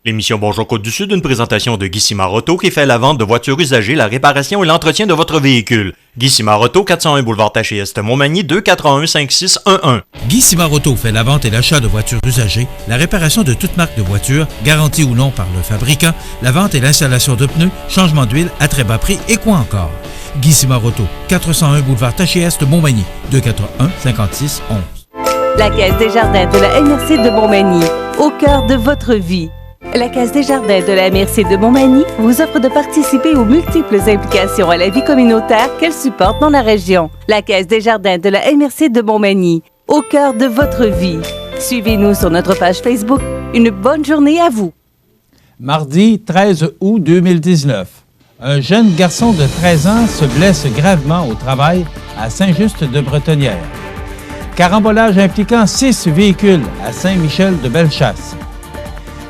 L'émission Bonjour Côte-du-Sud, une présentation de Guy Simard-Auto qui fait la vente de voitures usagées, la réparation et l'entretien de votre véhicule. Guy Simard-Auto, 401 boulevard Taché-Est, Montmagny, 281-5611. Guy Simard-Auto fait la vente et l'achat de voitures usagées, la réparation de toute marque de voiture, garantie ou non par le fabricant, la vente et l'installation de pneus, changement d'huile à très bas prix et quoi encore. Guy Simard-Auto, 401 boulevard Taché-Est, Montmagny, 281-5611. La Caisse des Jardins de la MRC de Montmagny, au cœur de votre vie. La Caisse des Jardins de la MRC de Montmagny vous offre de participer aux multiples implications à la vie communautaire qu'elle supporte dans la région. La Caisse des Jardins de la MRC de Montmagny, au cœur de votre vie. Suivez-nous sur notre page Facebook. Une bonne journée à vous. Mardi 13 août 2019. Un jeune garçon de 13 ans se blesse gravement au travail à Saint-Just-de-Bretonnière. Carambolage impliquant 6 véhicules à Saint-Michel-de-Bellechasse.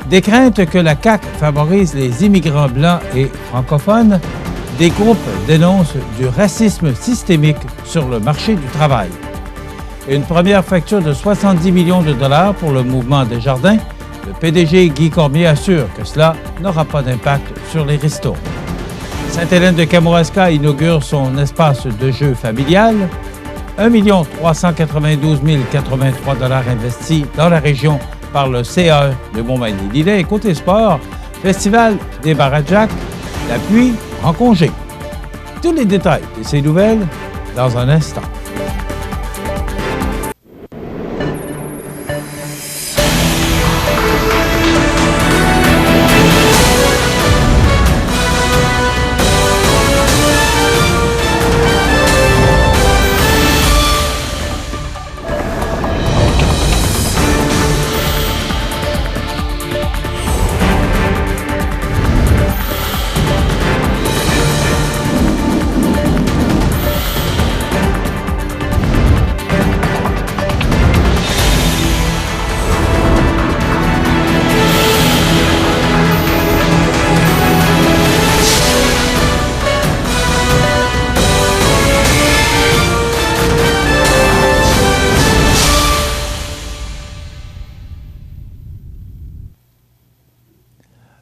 Des craintes que la CAQ favorise les immigrants blancs et francophones, des groupes dénoncent du racisme systémique sur le marché du travail. Une première facture de 70 millions de dollars pour le mouvement Desjardins. Le PDG Guy Cormier assure que cela n'aura pas d'impact sur les restos. Sainte-Hélène-de-Kamouraska inaugure son espace de jeu familial. 1 392 083 $ investis dans la région par le CAE de Montmagny-Lillet. Et côté sport, Festival des Baradjaks, la pluie en congé. Tous les détails de ces nouvelles dans un instant.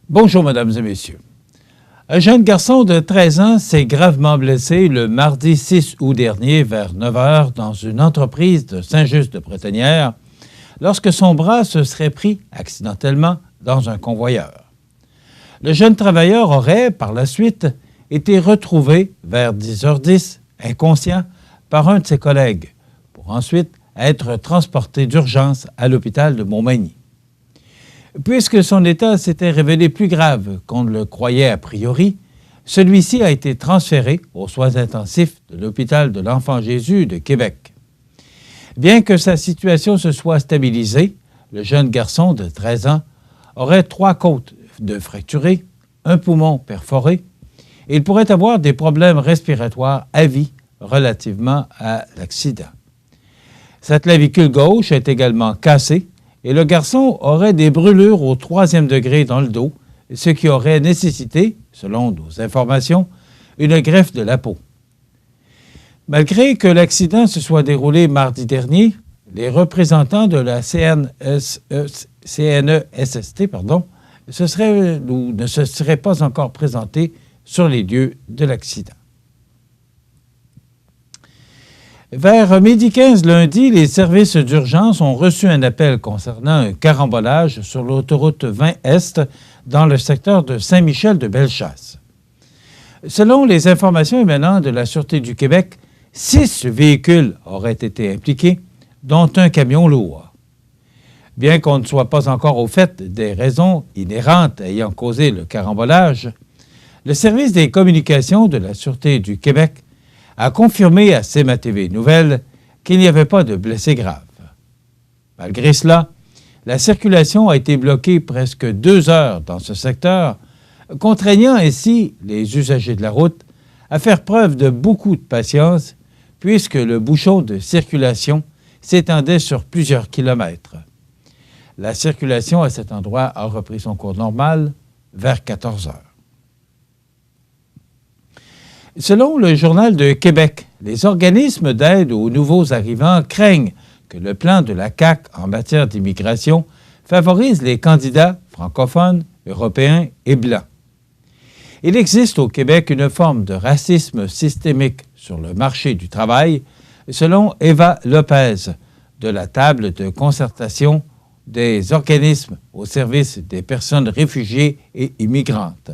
Bonjour, mesdames et messieurs. Un jeune garçon de 13 ans s'est gravement blessé le mardi 6 août dernier vers 9 h dans une entreprise de Saint-Just-de-Bretonnière lorsque son bras se serait pris accidentellement dans un convoyeur. Le jeune travailleur aurait, par la suite, été retrouvé vers 10h10, inconscient, par un de ses collègues, pour ensuite être transporté d'urgence à l'hôpital de Montmagny. Puisque son état s'était révélé plus grave qu'on ne le croyait a priori, celui-ci a été transféré aux soins intensifs de l'hôpital de l'Enfant-Jésus de Québec. Bien que sa situation se soit stabilisée, le jeune garçon de 13 ans aurait 3 côtes de fracturées, un poumon perforé, et il pourrait avoir des problèmes respiratoires à vie relativement à l'accident. Sa clavicule gauche est également cassée, et le garçon aurait des brûlures au 3e degré dans le dos, ce qui aurait nécessité, selon nos informations, une greffe de la peau. Malgré que l'accident se soit déroulé mardi dernier, les représentants de la CNESST ne se seraient pas encore présentés sur les lieux de l'accident. Vers 12h15 lundi, les services d'urgence ont reçu un appel concernant un carambolage sur l'autoroute 20 Est dans le secteur de Saint-Michel-de-Bellechasse. Selon les informations émanant de la Sûreté du Québec, 6 véhicules auraient été impliqués, dont un camion lourd. Bien qu'on ne soit pas encore au fait des raisons inhérentes ayant causé le carambolage, le service des communications de la Sûreté du Québec a confirmé à CMA-TV Nouvelles qu'il n'y avait pas de blessés graves. Malgré cela, la circulation a été bloquée presque 2 heures dans ce secteur, contraignant ainsi les usagers de la route à faire preuve de beaucoup de patience puisque le bouchon de circulation s'étendait sur plusieurs kilomètres. La circulation à cet endroit a repris son cours normal vers 14 heures. Selon le Journal de Québec, les organismes d'aide aux nouveaux arrivants craignent que le plan de la CAQ en matière d'immigration favorise les candidats francophones européens et blancs. Il existe au Québec une forme de racisme systémique sur le marché du travail, selon Eva Lopez, de la table de concertation des organismes au service des personnes réfugiées et immigrantes.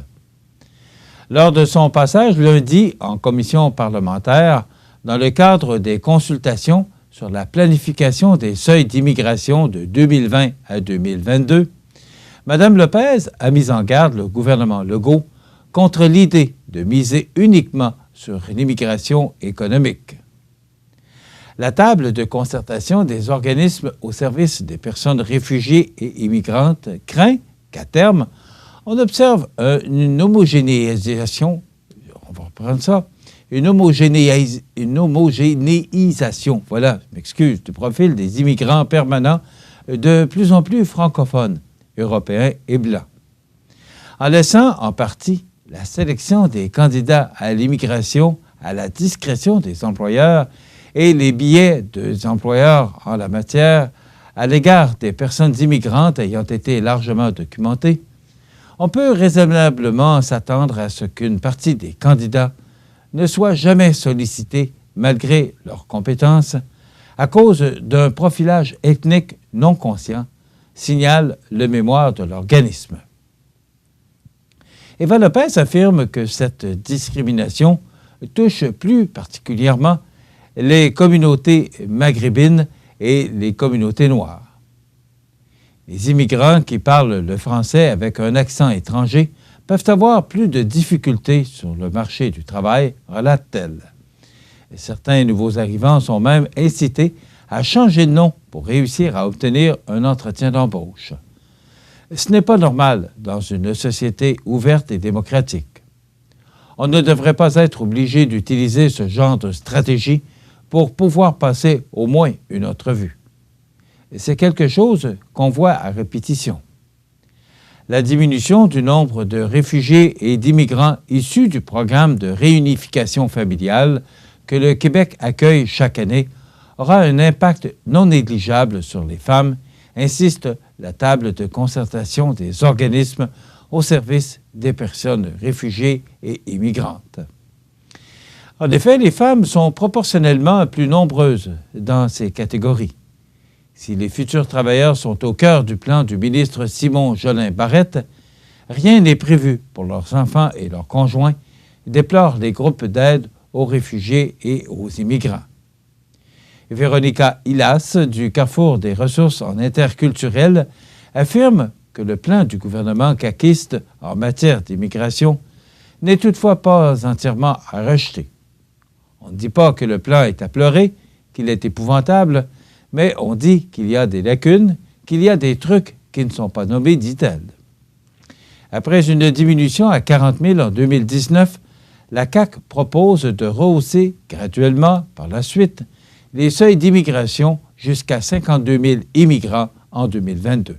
Lors de son passage lundi en commission parlementaire, dans le cadre des consultations sur la planification des seuils d'immigration de 2020 à 2022, Mme Lopez a mis en garde le gouvernement Legault contre l'idée de miser uniquement sur l'immigration économique. La table de concertation des organismes au service des personnes réfugiées et immigrantes craint qu'à terme, on observe une homogénéisation, on va reprendre ça, une homogénéisation, voilà, je m'excuse, du profil des immigrants permanents de plus en plus francophones, européens et blancs. En laissant en partie la sélection des candidats à l'immigration à la discrétion des employeurs et les biais des employeurs en la matière à l'égard des personnes immigrantes ayant été largement documentées, on peut raisonnablement s'attendre à ce qu'une partie des candidats ne soit jamais sollicités malgré leurs compétences à cause d'un profilage ethnique non conscient, signale le mémoire de l'organisme. Eva Lopez affirme que cette discrimination touche plus particulièrement les communautés maghrébines et les communautés noires. Les immigrants qui parlent le français avec un accent étranger peuvent avoir plus de difficultés sur le marché du travail, relate-t-elle. Et certains nouveaux arrivants sont même incités à changer de nom pour réussir à obtenir un entretien d'embauche. Ce n'est pas normal dans une société ouverte et démocratique. On ne devrait pas être obligé d'utiliser ce genre de stratégie pour pouvoir passer au moins une entrevue. C'est quelque chose qu'on voit à répétition. La diminution du nombre de réfugiés et d'immigrants issus du programme de réunification familiale que le Québec accueille chaque année aura un impact non négligeable sur les femmes, insiste la table de concertation des organismes au service des personnes réfugiées et immigrantes. En effet, les femmes sont proportionnellement plus nombreuses dans ces catégories. Si les futurs travailleurs sont au cœur du plan du ministre Simon Jolin Barrette, rien n'est prévu pour leurs enfants et leurs conjoints, déplorent les groupes d'aide aux réfugiés et aux immigrants. Véronica Hillas, du Carrefour des ressources en interculturel, affirme que le plan du gouvernement caquiste en matière d'immigration n'est toutefois pas entièrement à rejeter. On ne dit pas que le plan est à pleurer, qu'il est épouvantable, mais on dit qu'il y a des lacunes, qu'il y a des trucs qui ne sont pas nommés, dit-elle. Après une diminution à 40 000 en 2019, la CAQ propose de rehausser graduellement, par la suite, les seuils d'immigration jusqu'à 52 000 immigrants en 2022.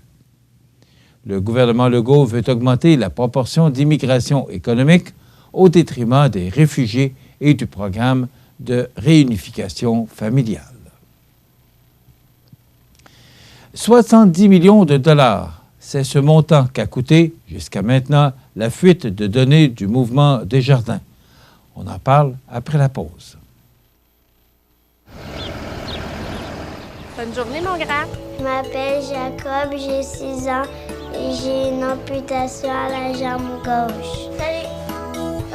Le gouvernement Legault veut augmenter la proportion d'immigration économique au détriment des réfugiés et du programme de réunification familiale. 70 millions de dollars, c'est ce montant qu'a coûté jusqu'à maintenant la fuite de données du mouvement Desjardins. On en parle après la pause. Bonne journée, mon grand. Je m'appelle Jacob, j'ai 6 ans et j'ai une amputation à la jambe gauche. Salut!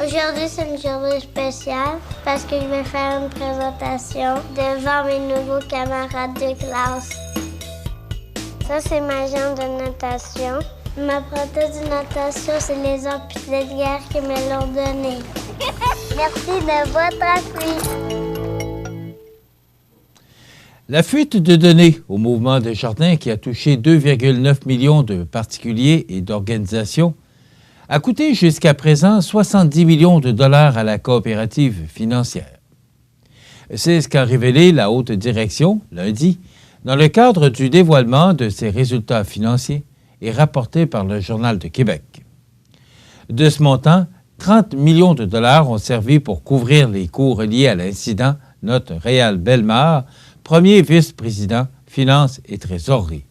Aujourd'hui, c'est une journée spéciale parce que je vais faire une présentation devant mes nouveaux camarades de classe. Ça, c'est ma jambe de natation. Ma prothèse de natation, c'est les amputés de guerre qui me l'ont donnée. Merci de votre appui. La fuite de données au mouvement Desjardins, qui a touché 2,9 millions de particuliers et d'organisations, a coûté jusqu'à présent 70 millions de dollars à la coopérative financière. C'est ce qu'a révélé la haute direction lundi dans le cadre du dévoilement de ses résultats financiers et rapporté par le Journal de Québec. De ce montant, 30 millions de dollars ont servi pour couvrir les coûts liés à l'incident, note Réal Bellemare, premier vice-président, finances et trésorerie.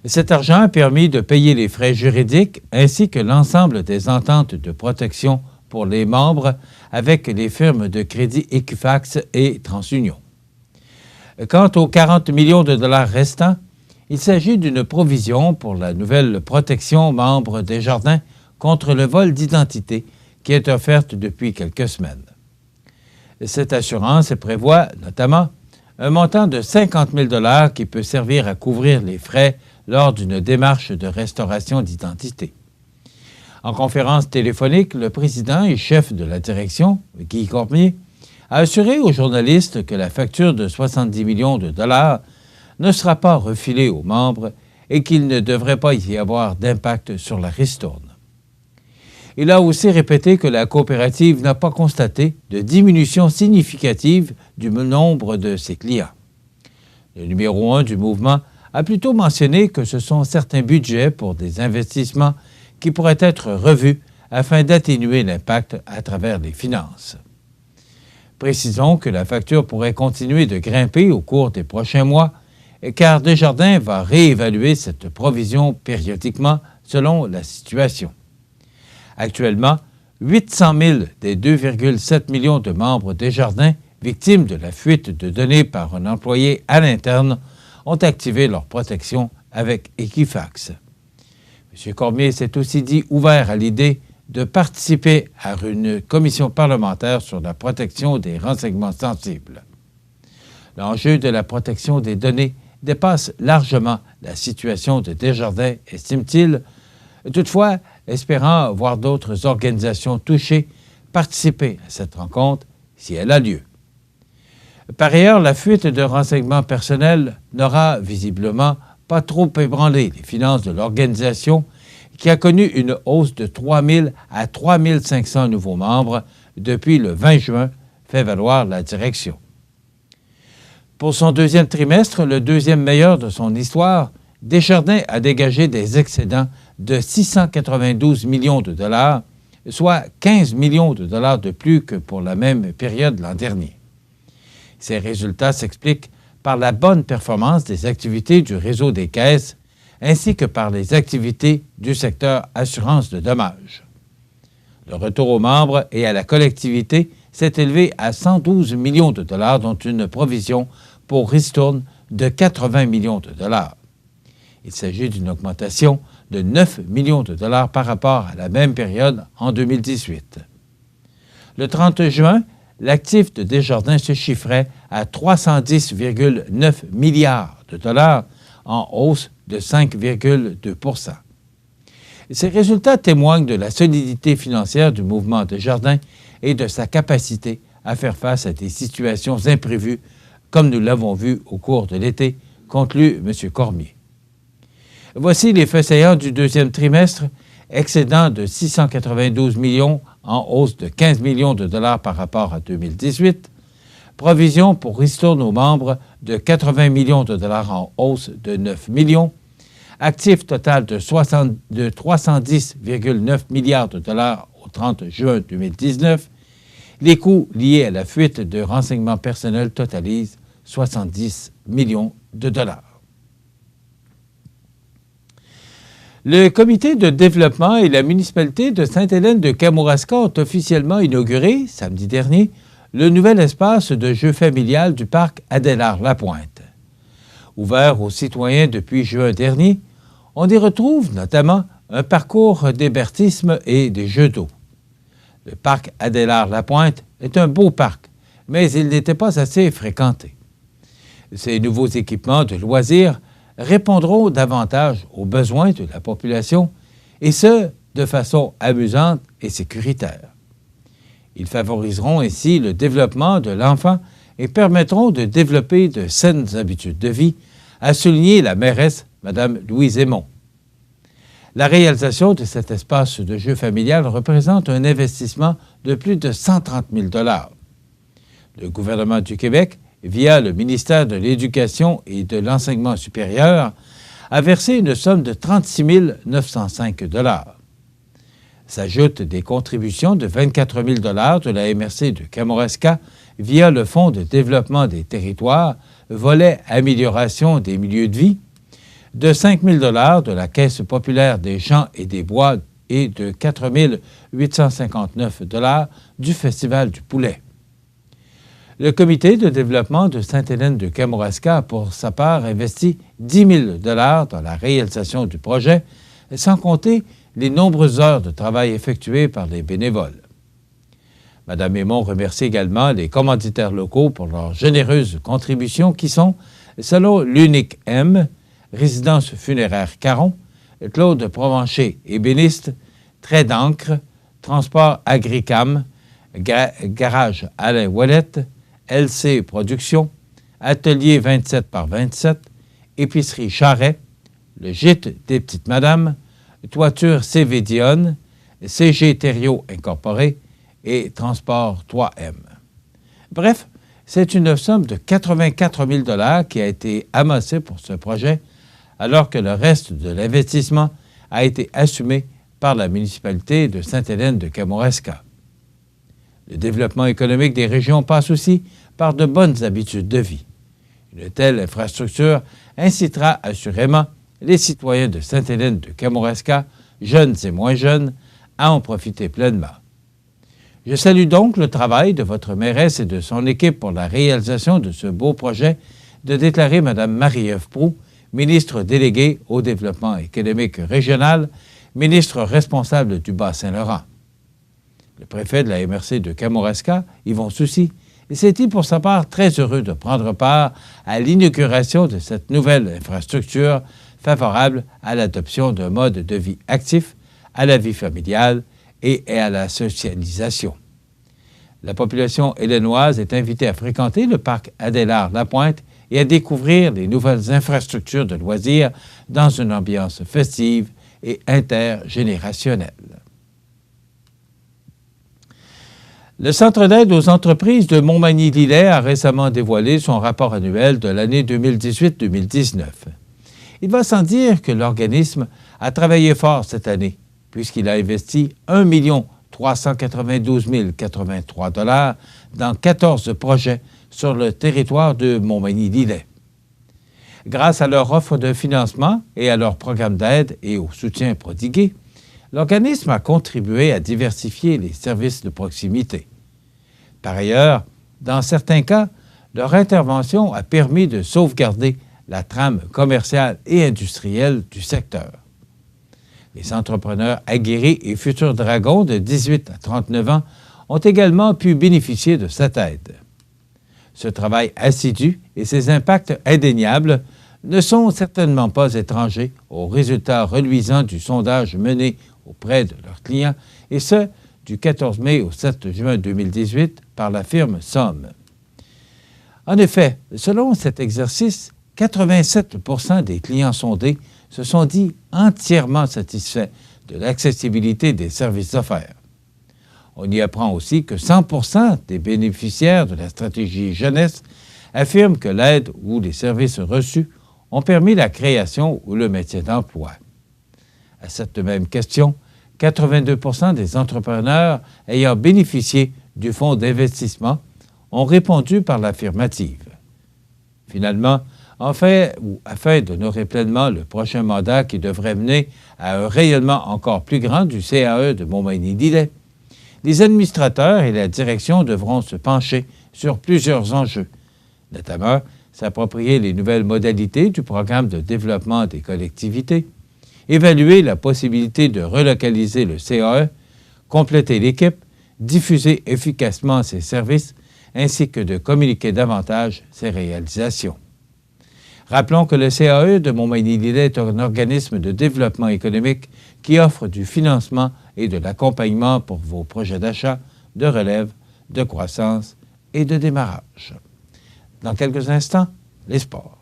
Cet argent a permis de payer les frais juridiques ainsi que l'ensemble des ententes de protection pour les membres avec les firmes de crédit Equifax et TransUnion. Quant aux 40 millions de dollars restants, il s'agit d'une provision pour la nouvelle protection membre Desjardins contre le vol d'identité qui est offerte depuis quelques semaines. Cette assurance prévoit notamment un montant de 50 000 $ qui peut servir à couvrir les frais lors d'une démarche de restauration d'identité. En conférence téléphonique, le président et chef de la direction, Guy Cormier, a assuré aux journalistes que la facture de 70 millions de dollars ne sera pas refilée aux membres et qu'il ne devrait pas y avoir d'impact sur la ristourne. Il a aussi répété que la coopérative n'a pas constaté de diminution significative du nombre de ses clients. Le numéro 1 du mouvement a plutôt mentionné que ce sont certains budgets pour des investissements qui pourraient être revus afin d'atténuer l'impact à travers les finances. Précisons que la facture pourrait continuer de grimper au cours des prochains mois, car Desjardins va réévaluer cette provision périodiquement selon la situation. Actuellement, 800 000 des 2,7 millions de membres Desjardins victimes de la fuite de données par un employé à l'interne ont activé leur protection avec Equifax. M. Cormier s'est aussi dit ouvert à l'idée de participer à une commission parlementaire sur la protection des renseignements sensibles. L'enjeu de la protection des données dépasse largement la situation de Desjardins, estime-t-il, toutefois espérant voir d'autres organisations touchées participer à cette rencontre si elle a lieu. Par ailleurs, la fuite de renseignements personnels n'aura visiblement pas trop ébranlé les finances de l'organisation qui a connu une hausse de 3 000 à 3 500 nouveaux membres depuis le 20 juin, fait valoir la direction. Pour son deuxième trimestre, le deuxième meilleur de son histoire, Desjardins a dégagé des excédents de 692 millions de dollars, soit 15 millions de dollars de plus que pour la même période l'an dernier. Ces résultats s'expliquent par la bonne performance des activités du réseau des caisses ainsi que par les activités du secteur assurance de dommages. Le retour aux membres et à la collectivité s'est élevé à 112 millions de dollars, dont une provision pour ristourne de 80 millions de dollars. Il s'agit d'une augmentation de 9 millions de dollars par rapport à la même période en 2018. Le 30 juin, l'actif de Desjardins se chiffrait à 310,9 milliards de dollars, en hausse de 5,2 %. Ces résultats témoignent de la solidité financière du mouvement Desjardins et de sa capacité à faire face à des situations imprévues, comme nous l'avons vu au cours de l'été, conclut M. Cormier. Voici les faits saillants du deuxième trimestre, excédent de 692 millions en hausse de 15 millions de dollars par rapport à 2018, provision pour ristourne aux membres de 80 millions de dollars en hausse de 9 millions, actif total de 310,9 milliards de dollars au 30 juin 2019, les coûts liés à la fuite de renseignements personnels totalisent 70 millions de dollars. Le comité de développement et la municipalité de Sainte-Hélène-de-Kamouraska ont officiellement inauguré, samedi dernier, le nouvel espace de jeux familial du parc Adélard-Lapointe. Ouvert aux citoyens depuis juin dernier, on y retrouve notamment un parcours d'hébertisme et des jeux d'eau. Le parc Adélard-Lapointe est un beau parc, mais il n'était pas assez fréquenté. Ces nouveaux équipements de loisirs répondront davantage aux besoins de la population, et ce, de façon amusante et sécuritaire. Ils favoriseront ainsi le développement de l'enfant et permettront de développer de saines habitudes de vie, a souligné la mairesse, Mme Louise Aymon. La réalisation de cet espace de jeu familial représente un investissement de plus de 130 000 $. Le gouvernement du Québec, via le ministère de l'Éducation et de l'Enseignement supérieur, a versé une somme de 36 905 $. S'ajoutent des contributions de 24 000 $ de la MRC de Kamouraska via le Fonds de développement des territoires, volet amélioration des milieux de vie, de 5 000 de la Caisse populaire des champs et des bois et de 4 859 du Festival du poulet. Le comité de développement de Sainte-Hélène-de-Kamouraska a pour sa part investi 10 000 dans la réalisation du projet, sans compter les nombreuses heures de travail effectuées par les bénévoles. Mme Aymon remercie également les commanditaires locaux pour leurs généreuses contributions qui sont, selon l'Unique M, Résidence funéraire Caron, Claude Provencher, ébéniste, Trait d'encre, Transport Agricam, Garage Alain Ouellette, LC Productions, Atelier 27 par 27, Épicerie Charret, le Gîte des Petites Madames, Toiture CV Dionne, CG Thériault Incorporé et Transport 3M. Bref, c'est une somme de 84 000 qui a été amassée pour ce projet, alors que le reste de l'investissement a été assumé par la municipalité de Sainte-Hélène-de-Kamouraska. Le développement économique des régions passe aussi par de bonnes habitudes de vie. Une telle infrastructure incitera assurément les citoyens de Sainte-Hélène-de-Kamouraska, jeunes et moins jeunes, à en profiter pleinement. Je salue donc le travail de votre mairesse et de son équipe pour la réalisation de ce beau projet, de déclarer Mme Marie-Ève Proulx, ministre déléguée au développement économique régional, ministre responsable du Bas-Saint-Laurent. Le préfet de la MRC de Kamouraska, Yvon Soucy, s'est dit pour sa part très heureux de prendre part à l'inauguration de cette nouvelle infrastructure favorable à l'adoption d'un mode de vie actif, à la vie familiale et à la socialisation. La population hélénoise est invitée à fréquenter le parc Adélard-Lapointe et à découvrir les nouvelles infrastructures de loisirs dans une ambiance festive et intergénérationnelle. Le Centre d'aide aux entreprises de Montmagny-Lillet a récemment dévoilé son rapport annuel de l'année 2018-2019. Il va sans dire que l'organisme a travaillé fort cette année, puisqu'il a investi 1 392 083 $ dans 14 projets sur le territoire de Montmagny-Lillet. Grâce à leur offre de financement et à leur programme d'aide et au soutien prodigué, l'organisme a contribué à diversifier les services de proximité. Par ailleurs, dans certains cas, leur intervention a permis de sauvegarder la trame commerciale et industrielle du secteur. Les entrepreneurs aguerris et futurs dragons de 18 à 39 ans ont également pu bénéficier de cette aide. Ce travail assidu et ses impacts indéniables ne sont certainement pas étrangers aux résultats reluisants du sondage mené auprès de leurs clients, et ce, du 14 mai au 7 juin 2018 par la firme Somme. En effet, selon cet exercice, 87 % des clients sondés se sont dit entièrement satisfaits de l'accessibilité des services offerts. On y apprend aussi que 100 % des bénéficiaires de la stratégie jeunesse affirment que l'aide ou les services reçus ont permis la création ou le maintien d'emploi. À cette même question, 82 % des entrepreneurs ayant bénéficié du fonds d'investissement ont répondu par l'affirmative. Finalement, afin d'honorer pleinement le prochain mandat qui devrait mener à un rayonnement encore plus grand du CAE de Montmagny-Lillet, les administrateurs et la direction devront se pencher sur plusieurs enjeux, notamment s'approprier les nouvelles modalités du programme de développement des collectivités, évaluer la possibilité de relocaliser le CAE, compléter l'équipe, diffuser efficacement ses services, ainsi que de communiquer davantage ses réalisations. Rappelons que le CAE de Montmagny-Lillet est un organisme de développement économique qui offre du financement et de l'accompagnement pour vos projets d'achat, de relève, de croissance et de démarrage. Dans quelques instants, les sports.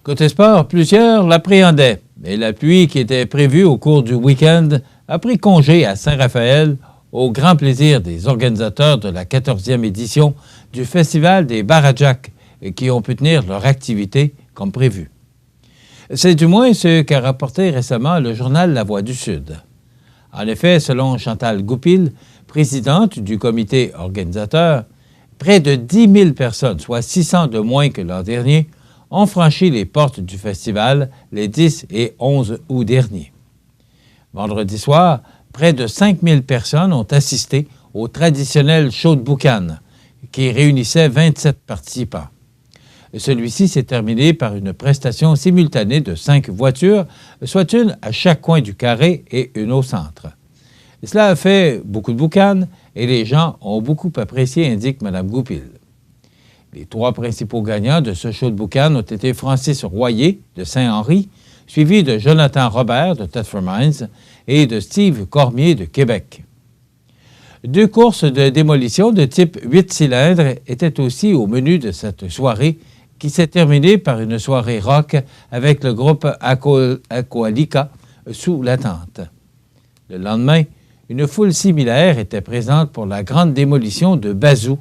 Côté sport, plusieurs l'appréhendaient, mais la pluie qui était prévue au cours du week-end a pris congé à Saint-Raphaël au grand plaisir des organisateurs de la 14e édition du Festival des Barajacs qui ont pu tenir leur activité comme prévu. C'est du moins ce qu'a rapporté récemment le journal La Voix du Sud. En effet, selon Chantal Goupil, présidente du comité organisateur, près de 10 000 personnes, soit 600 de moins que l'an dernier, ont franchi les portes du festival les 10 et 11 août dernier. Vendredi soir, près de 5 000 personnes ont assisté au traditionnel show de boucan, qui réunissait 27 participants. Celui-ci s'est terminé par une prestation simultanée de 5 voitures, soit une à chaque coin du carré et une au centre. Cela a fait beaucoup de boucan et les gens ont beaucoup apprécié, indique Mme Goupil. Les 3 principaux gagnants de ce show de boucan ont été Francis Royer de Saint-Henri, suivi de Jonathan Robert de Thetford Mines et de Steve Cormier de Québec. 2 courses de démolition de type 8 cylindres étaient aussi au menu de cette soirée qui s'est terminée par une soirée rock avec le groupe Aqualika sous la tente. Le lendemain, une foule similaire était présente pour la grande démolition de Bazou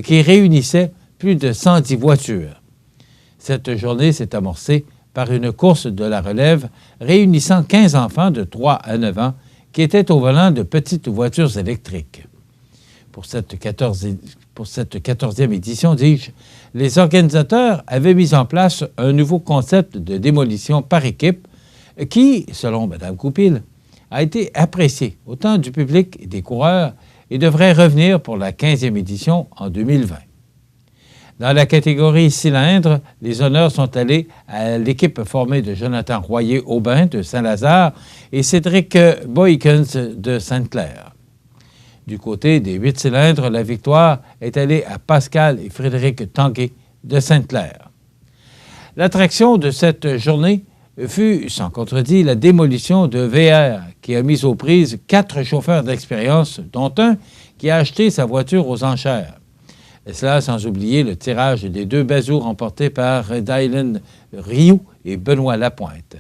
qui réunissait plus de 110 voitures. Cette journée s'est amorcée par une course de la relève réunissant 15 enfants de 3 à 9 ans qui étaient au volant de petites voitures électriques. Pour cette 14e édition, dis-je, les organisateurs avaient mis en place un nouveau concept de démolition par équipe qui, selon Mme Goupil, a été apprécié autant du public et des coureurs et devrait revenir pour la 15e édition en 2020. Dans la catégorie cylindres, les honneurs sont allés à l'équipe formée de Jonathan Royer-Aubin de Saint-Lazare et Cédric Boykens de Sainte-Claire. Du côté des 8 cylindres, la victoire est allée à Pascal et Frédéric Tanguay de Sainte-Claire. L'attraction de cette journée fut, sans contredit, la démolition de VR, qui a mis aux prises 4 chauffeurs d'expérience, dont un qui a acheté sa voiture aux enchères. Et cela sans oublier le tirage des 2 bazous remportés par Dylan Rioux et Benoît Lapointe.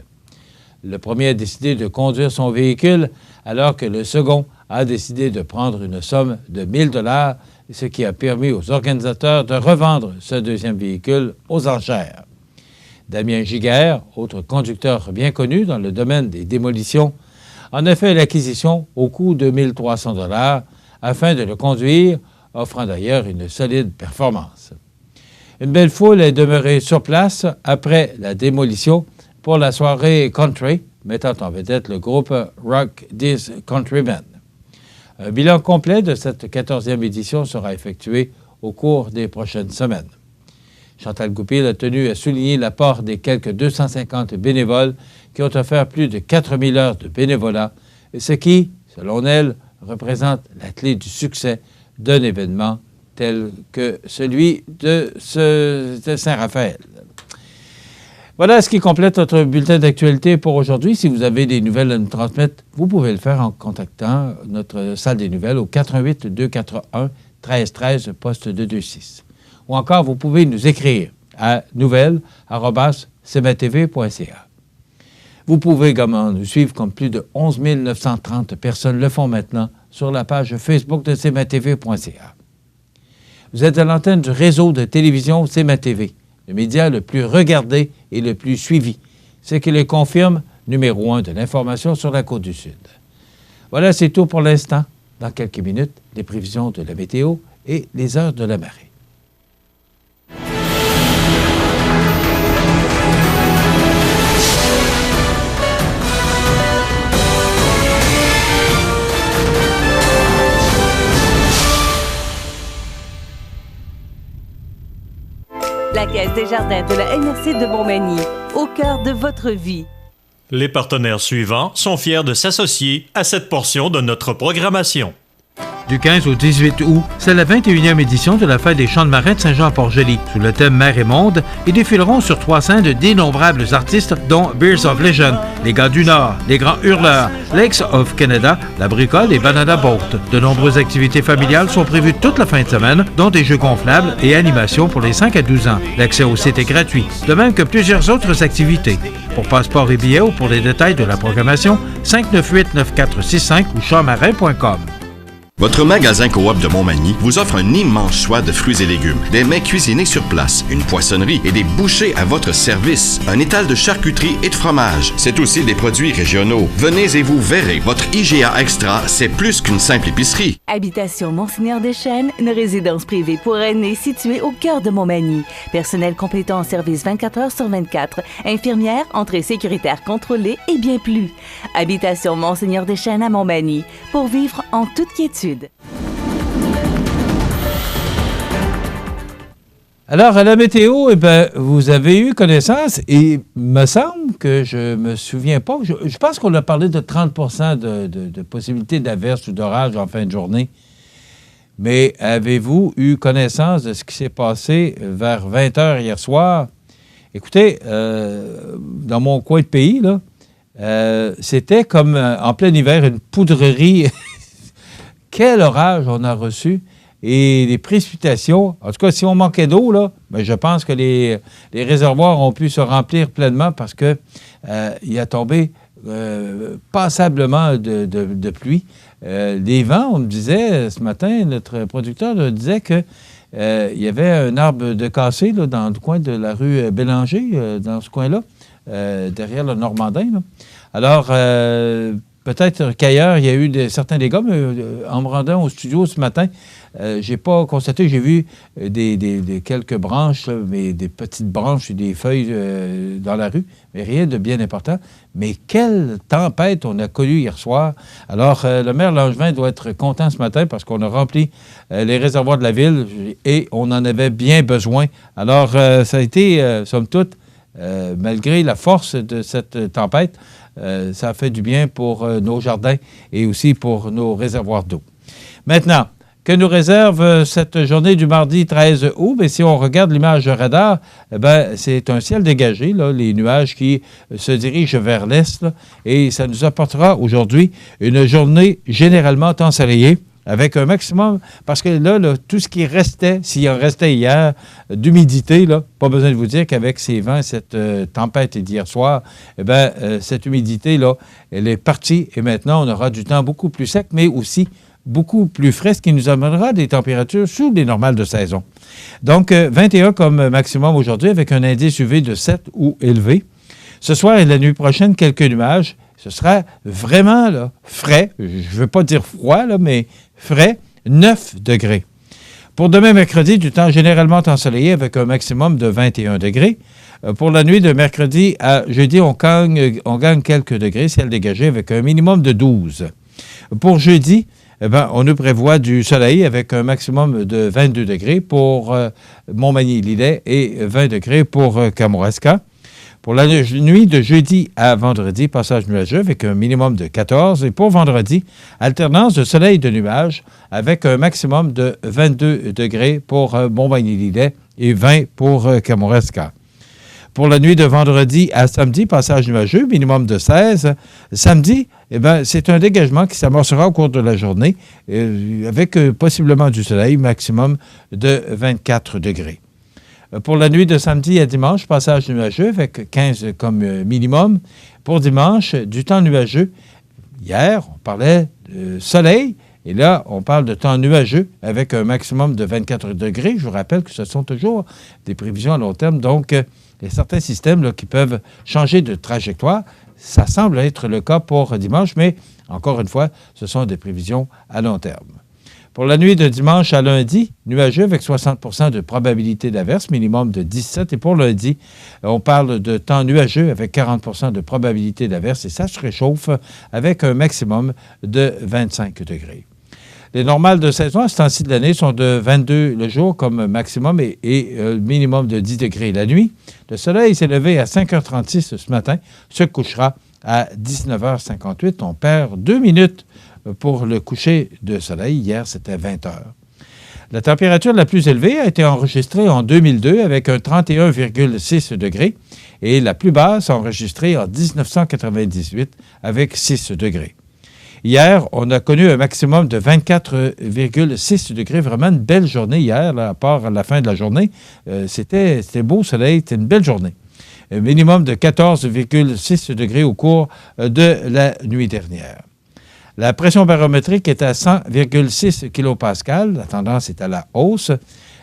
Le premier a décidé de conduire son véhicule, alors que le second a décidé de prendre une somme de 1 000 $, ce qui a permis aux organisateurs de revendre ce deuxième véhicule aux enchères. Damien Giguère, autre conducteur bien connu dans le domaine des démolitions, en a fait l'acquisition au coût de 1 300 $ afin de le conduire, offrant d'ailleurs une solide performance. Une belle foule est demeurée sur place après la démolition pour la soirée country, mettant en vedette le groupe Rock This Country Band. Un bilan complet de cette 14e édition sera effectué au cours des prochaines semaines. Chantal Goupil a tenu à souligner l'apport des quelques 250 bénévoles qui ont offert plus de 4000 heures de bénévolat, ce qui, selon elle, représente la clé du succès d'un événement tel que celui de Saint-Raphaël. Voilà ce qui complète notre bulletin d'actualité pour aujourd'hui. Si vous avez des nouvelles à nous transmettre, vous pouvez le faire en contactant notre salle des nouvelles au 88 241 1313 poste 226. Ou encore, vous pouvez nous écrire à nouvelles@cmatv.ca. Vous pouvez également nous suivre comme plus de 11 930 personnes le font maintenant sur la page Facebook de cmatv.ca. Vous êtes à l'antenne du réseau de télévision CMA-TV, le média le plus regardé et le plus suivi, ce qui le confirme numéro 1 de l'information sur la Côte-du-Sud. Voilà, c'est tout pour l'instant. Dans quelques minutes, les prévisions de la météo et les heures de la marée. La Caisse des Jardins de la MRC de Montmagny, au cœur de votre vie. Les partenaires suivants sont fiers de s'associer à cette portion de notre programmation. Du 15 au 18 août, c'est la 21e édition de la fête des chants de marins de Saint-Jean-Port-Joli. Sous le thème Mer et Monde, ils défileront sur 3 scènes d'innombrables artistes dont Beers of Legend, les Gars du Nord, les Grands Hurleurs, Lakes of Canada, la Bricole et Banana Boat. De nombreuses activités familiales sont prévues toute la fin de semaine, dont des jeux gonflables et animations pour les 5 à 12 ans. L'accès au site est gratuit, de même que plusieurs autres activités. Pour passeport et billets ou pour les détails de la programmation, 598-9465 ou champmarin.com. Votre magasin Coop de Montmagny vous offre un immense choix de fruits et légumes, des mets cuisinés sur place, une poissonnerie et des bouchers à votre service, un étal de charcuterie et de fromage. C'est aussi des produits régionaux. Venez et vous verrez, votre IGA Extra, c'est plus qu'une simple épicerie. Habitation Monseigneur Deschênes, une résidence privée pour aînés située au cœur de Montmagny. Personnel complétant en service 24 heures sur 24. Infirmière, entrée sécuritaire contrôlée et bien plus. Habitation Monseigneur Deschênes à Montmagny, pour vivre en toute quiétude. Alors, à la météo, vous avez eu connaissance et il me semble que je me souviens pas. Je pense qu'on a parlé de 30 de possibilité d'averse ou d'orage en fin de journée. Mais avez-vous eu connaissance de ce qui s'est passé vers 20 h hier soir? Écoutez, dans mon coin de pays, là, c'était comme en plein hiver, une poudrerie. Quel orage on a reçu et les précipitations. En tout cas, si on manquait d'eau, là, je pense que les réservoirs ont pu se remplir pleinement parce que il a tombé passablement de pluie. Les vents, on me disait ce matin, notre producteur disait que il y avait un arbre de cassé là, dans le coin de la rue Bélanger, dans ce coin-là, derrière le Normandin. Là. Alors, peut-être qu'ailleurs, il y a eu certains dégâts, mais en me rendant au studio ce matin, je n'ai pas constaté, j'ai vu des quelques branches, là, mais des petites branches et des feuilles dans la rue, mais rien de bien important. Mais quelle tempête on a connue hier soir. Alors, le maire Langevin doit être content ce matin parce qu'on a rempli les réservoirs de la ville et on en avait bien besoin. Alors, ça a été, somme toute, malgré la force de cette tempête, ça a fait du bien pour nos jardins et aussi pour nos réservoirs d'eau. Maintenant, que nous réserve cette journée du mardi 13 août? Bien, si on regarde l'image radar, c'est un ciel dégagé, là, les nuages qui se dirigent vers l'est, là, et ça nous apportera aujourd'hui une journée généralement ensoleillée, avec un maximum, parce que là, tout ce qui restait, s'il en restait hier, d'humidité, là, pas besoin de vous dire qu'avec ces vents, cette tempête d'hier soir, cette humidité, là, elle est partie et maintenant, on aura du temps beaucoup plus sec, mais aussi beaucoup plus frais, ce qui nous amènera des températures sous les normales de saison. Donc, 21 comme maximum aujourd'hui, avec un indice UV de 7 ou élevé. Ce soir et la nuit prochaine, quelques nuages. Ce sera vraiment là, frais, je ne veux pas dire froid, là, mais frais, 9 degrés. Pour demain, mercredi, du temps généralement ensoleillé avec un maximum de 21 degrés. Pour la nuit de mercredi à jeudi, on gagne quelques degrés, ciel dégagé avec un minimum de 12. Pour jeudi, on nous prévoit du soleil avec un maximum de 22 degrés pour Montmagny-Lillet et 20 degrés pour Kamouraska. Pour la nuit de jeudi à vendredi, passage nuageux avec un minimum de 14. Et pour vendredi, alternance de soleil et de nuages avec un maximum de 22 degrés pour Montmagny-Lillet et 20 pour Kamouraska. Pour la nuit de vendredi à samedi, passage nuageux, minimum de 16. Samedi, c'est un dégagement qui s'amorcera au cours de la journée avec possiblement du soleil, maximum de 24 degrés. Pour la nuit de samedi à dimanche, passage nuageux avec 15 comme minimum. Pour dimanche, du temps nuageux. Hier, on parlait de soleil et là, on parle de temps nuageux avec un maximum de 24 degrés. Je vous rappelle que ce sont toujours des prévisions à long terme. Donc, il y a certains systèmes là, qui peuvent changer de trajectoire. Ça semble être le cas pour dimanche, mais encore une fois, ce sont des prévisions à long terme. Pour la nuit de dimanche à lundi, nuageux avec 60 % de probabilité d'averse, minimum de 17. Et pour lundi, on parle de temps nuageux avec 40 % de probabilité d'averse et ça se réchauffe avec un maximum de 25 degrés. Les normales de saison à ce temps-ci de l'année sont de 22 le jour comme maximum et minimum de 10 degrés la nuit. Le soleil s'est levé à 5h36 ce matin, se couchera à 19h58. On perd 2 minutes pour le coucher de soleil. Hier, c'était 20 heures. La température la plus élevée a été enregistrée en 2002 avec un 31,6 degrés et la plus basse enregistrée en 1998 avec 6 degrés. Hier, on a connu un maximum de 24,6 degrés. Vraiment une belle journée hier, là, à part à la fin de la journée. C'était beau soleil, c'était une belle journée. Un minimum de 14,6 degrés au cours de la nuit dernière. La pression barométrique est à 100,6 kPa. La tendance est à la hausse.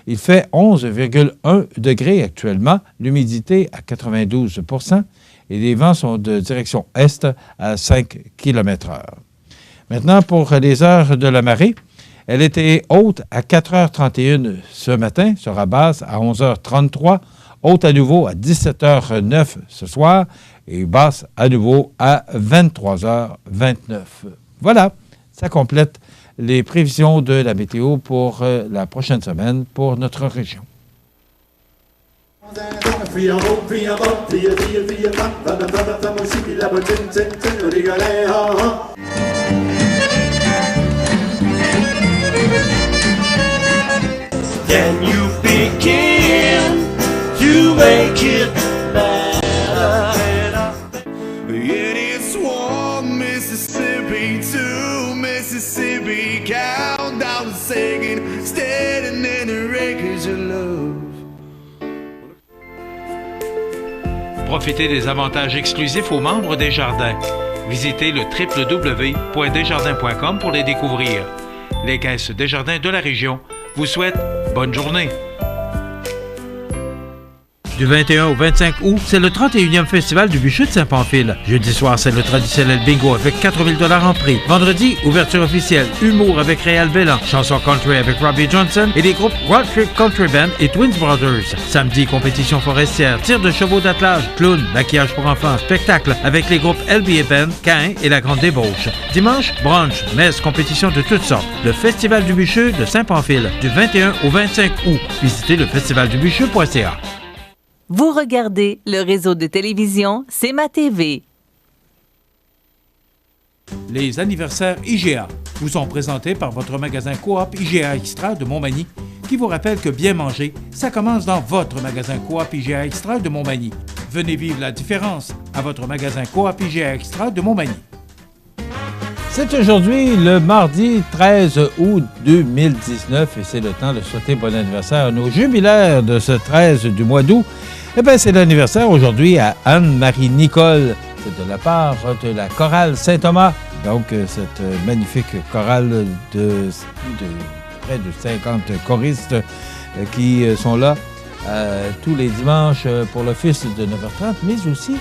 Il fait 11,1 degrés actuellement. L'humidité à 92 % et les vents sont de direction est à 5 km/h. Maintenant, pour les heures de la marée, elle était haute à 4h31 ce matin, sera basse à 11h33, haute à nouveau à 17h09 ce soir et basse à nouveau à 23h29. Voilà, ça complète les prévisions de la météo pour la prochaine semaine pour notre région. Then you begin to make it better. It is warm, Mississippi to Mississippi. Count down the singing, standing in the wreckage of love. Profitez des avantages exclusifs aux membres des Jardins. Visitez le www.desjardins.com pour les découvrir. Les caisses Desjardins de la région vous souhaitent bonne journée. Du 21 au 25 août, c'est le 31e Festival du Bûcher de Saint-Pamphile. Jeudi soir, c'est le traditionnel bingo avec 4 000 $ en prix. Vendredi, ouverture officielle, humour avec Réal Bellan, chanson country avec Robbie Johnson et les groupes Road Trip Country Band et Twins Brothers. Samedi, compétition forestière, tir de chevaux d'attelage, clown, maquillage pour enfants, spectacle avec les groupes LBA Band, Cain et La Grande Débauche. Dimanche, brunch, messe, compétition de toutes sortes. Le Festival du Bûcher de Saint-Pamphile, du 21 au 25 août. Visitez le festivaldubucher.ca. Vous regardez le réseau de télévision C'est ma TV. Les anniversaires IGA vous sont présentés par votre magasin Coop IGA Extra de Montmagny qui vous rappelle que bien manger, ça commence dans votre magasin Coop IGA Extra de Montmagny. Venez vivre la différence à votre magasin Coop IGA Extra de Montmagny. C'est aujourd'hui le mardi 13 août 2019 et c'est le temps de souhaiter bon anniversaire à nos jubilaires de ce 13 du mois d'août. Eh bien, c'est l'anniversaire aujourd'hui à Anne-Marie Nicole. C'est de la part de la chorale Saint-Thomas. Donc, cette magnifique chorale de près de 50 choristes qui sont là tous les dimanches pour l'office de 9h30, mais aussi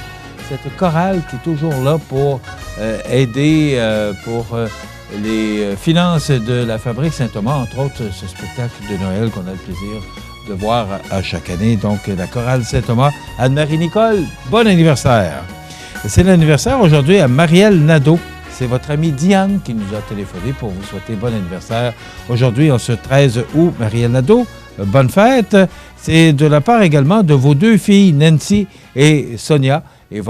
cette chorale qui est toujours là pour aider pour les finances de la Fabrique Saint-Thomas, entre autres ce spectacle de Noël qu'on a le plaisir de voir à chaque année. Donc, la chorale Saint-Thomas, Anne-Marie Nicole, bon anniversaire! C'est l'anniversaire aujourd'hui à Marielle Nadeau. C'est votre amie Diane qui nous a téléphoné pour vous souhaiter bon anniversaire. Aujourd'hui, en ce 13 août, Marielle Nadeau, bonne fête. C'est de la part également de vos deux filles, Nancy et Sonia, et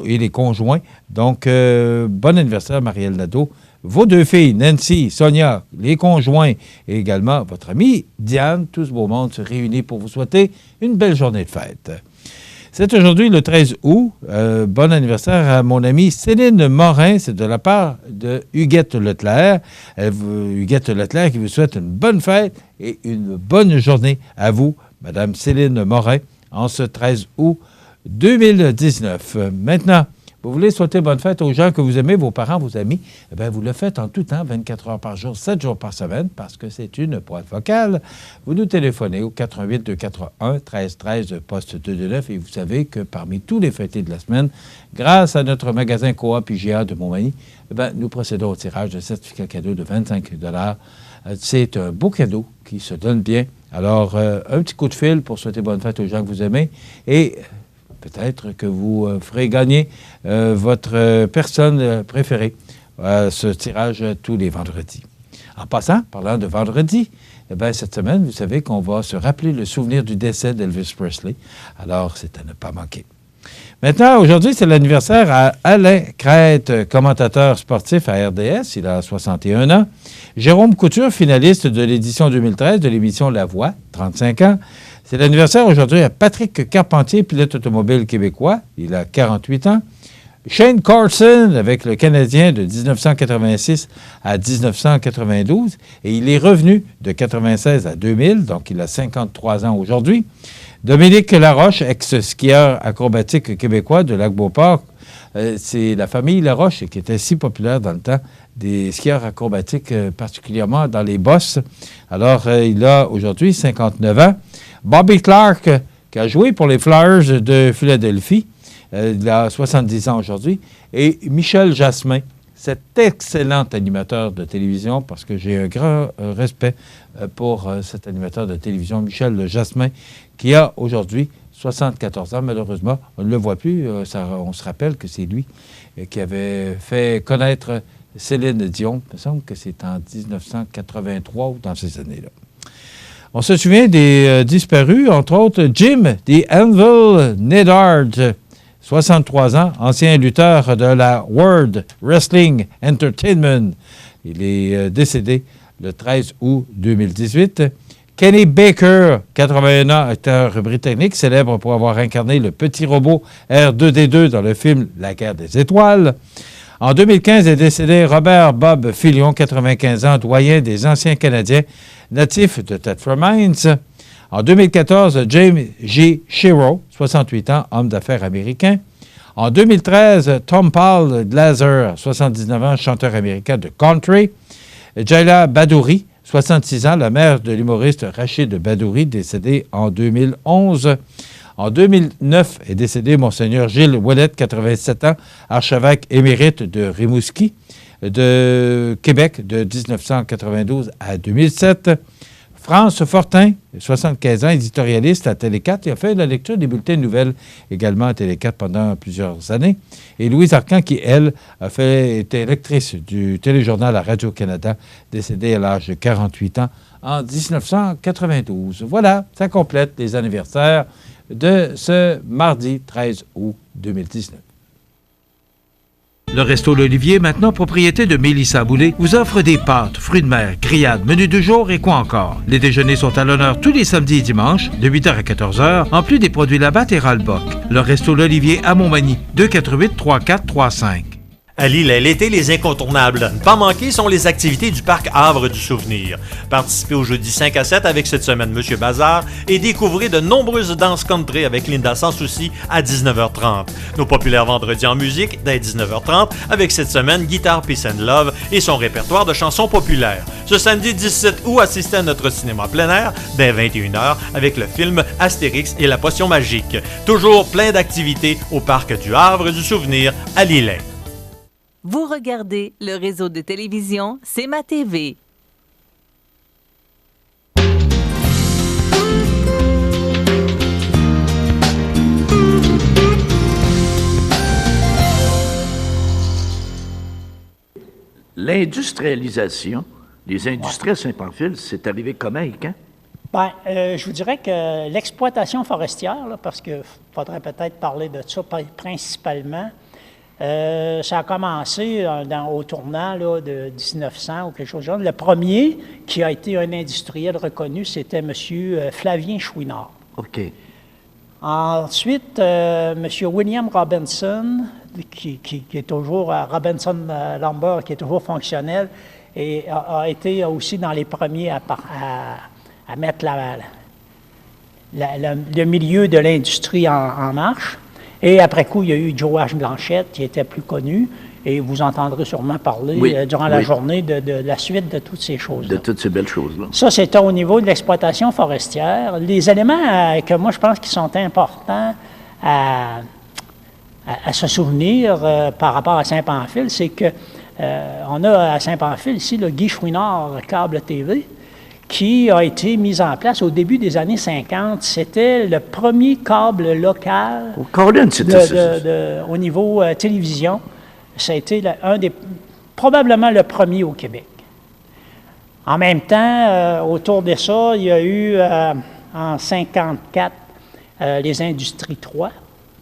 les conjoints. Donc, bon anniversaire, Marielle Nadeau. Vos deux filles, Nancy, Sonia, les conjoints et également votre amie Diane, tout ce beau monde se réunit pour vous souhaiter une belle journée de fête. C'est aujourd'hui le 13 août. Bon anniversaire à mon amie Céline Morin. C'est de la part de Huguette Leclerc. Huguette Leclerc qui vous souhaite une bonne fête et une bonne journée à vous, Madame Céline Morin, en ce 13 août 2019. Maintenant, vous voulez souhaiter bonne fête aux gens que vous aimez, vos parents, vos amis, eh bien, vous le faites en tout temps, 24 heures par jour, 7 jours par semaine, parce que c'est une boîte vocale. Vous nous téléphonez au 88 241 1313 poste 229 et vous savez que parmi tous les fêtés de la semaine, grâce à notre magasin Coop IGA de Montmagny, eh bien, nous procédons au tirage de certificats cadeaux de 25 $. C'est un beau cadeau qui se donne bien. Alors, un petit coup de fil pour souhaiter bonne fête aux gens que vous aimez et peut-être que vous ferez gagner votre personne préférée à ce tirage tous les vendredis. En passant, parlant de vendredi, eh bien, cette semaine, vous savez qu'on va se rappeler le souvenir du décès d'Elvis Presley. Alors, c'est à ne pas manquer. Maintenant, aujourd'hui, c'est l'anniversaire à Alain Crête, commentateur sportif à RDS. Il a 61 ans. Jérôme Couture, finaliste de l'édition 2013 de l'émission La Voix, 35 ans. C'est l'anniversaire aujourd'hui à Patrick Carpentier, pilote automobile québécois. Il a 48 ans. Shane Carson, avec le Canadien de 1986 à 1992. Et il est revenu de 96 à 2000, donc il a 53 ans aujourd'hui. Dominique Laroche, ex-skieur acrobatique québécois de Lac-Beauport. C'est la famille Laroche qui était si populaire dans le temps des skieurs acrobatiques, particulièrement dans les bosses. Alors, il a aujourd'hui 59 ans. Bobby Clark, qui a joué pour les Flyers de Philadelphie. Il a 70 ans aujourd'hui. Et Michel Jasmin, cet excellent animateur de télévision, parce que j'ai un grand respect pour cet animateur de télévision, Michel Jasmin, qui a aujourd'hui 74 ans. Malheureusement, on ne le voit plus. On se rappelle que c'est lui qui avait fait connaître Céline Dion. Il me semble que c'est en 1983 ou dans ces années-là. On se souvient des disparus, entre autres Jim The Anvil Neidhart, 63 ans, ancien lutteur de la World Wrestling Entertainment. Il est décédé le 13 août 2018. Kenny Baker, 81 ans, acteur britannique, célèbre pour avoir incarné le petit robot R2-D2 dans le film La guerre des étoiles. En 2015 est décédé Robert Bob Fillion, 95 ans, doyen des anciens Canadiens, natif de Thetford Mines. En 2014, James G. Shiro, 68 ans, homme d'affaires américain. En 2013, Tom Paul Glaser, 79 ans, chanteur américain de country. Jaila Badouri, 66 ans, la mère de l'humoriste Rachid Badouri, décédé en 2011. En 2009 est décédé Monseigneur Gilles Ouellette, 87 ans, archevêque émérite de Rimouski, de Québec, de 1992 à 2007. France Fortin, 75 ans, éditorialiste à Télé4. Il a fait la lecture des bulletins de nouvelles également à Télé4 pendant plusieurs années. Et Louise Arcan, qui, elle, était lectrice du téléjournal à Radio-Canada, décédée à l'âge de 48 ans en 1992. Voilà, ça complète les anniversaires de ce mardi 13 août 2019. Le Resto L'Olivier, maintenant propriété de Mélissa Boulay, vous offre des pâtes, fruits de mer, grillades, menus du jour et quoi encore. Les déjeuners sont à l'honneur tous les samedis et dimanches, de 8h à 14h, en plus des produits Labatt et Ralbock. Le Resto L'Olivier à Montmagny, 248-3435. À Lillet, l'été, les incontournables à ne pas manquer sont les activités du Parc Havre du Souvenir. Participez au jeudi 5 à 7 avec cette semaine Monsieur Bazar et découvrez de nombreuses danses country avec Linda Sans Souci à 19h30. Nos populaires vendredis en musique dès 19h30 avec cette semaine Guitare Peace and Love et son répertoire de chansons populaires. Ce samedi 17 août, assistez à notre cinéma plein air dès 21h avec le film Astérix et la potion magique. Toujours plein d'activités au Parc du Havre du Souvenir à Lillet. Vous regardez le réseau de télévision C'est ma TV. L'industrialisation, les industries à Saint-Pamphile, c'est arrivé comment et quand? Bien, je vous dirais que l'exploitation forestière, là, parce qu'il faudrait peut-être parler de ça principalement, ça a commencé au tournant là, de 1900 ou quelque chose de genre. Le premier qui a été un industriel reconnu, c'était M. Flavien Chouinard. OK. Ensuite, M. William Robinson, qui est toujours à Robinson Lumber, qui est toujours fonctionnel, et a été aussi dans les premiers à mettre le milieu de l'industrie en marche. Et après coup, il y a eu Joe H. Blanchette, qui était plus connu, et vous entendrez sûrement parler durant la journée de la suite de toutes ces choses-là. De toutes ces belles choses-là. Ça, c'était au niveau de l'exploitation forestière. Les éléments que moi, je pense qui sont importants à se souvenir par rapport à Saint-Pamphile, c'est que on a à Saint-Pamphile ici le Guy Chouinard Câble TV, qui a été mis en place au début des années 50. C'était le premier câble local au niveau télévision. Ça a été probablement le premier au Québec. En même temps, autour de ça, il y a eu en 54 les Industries 3,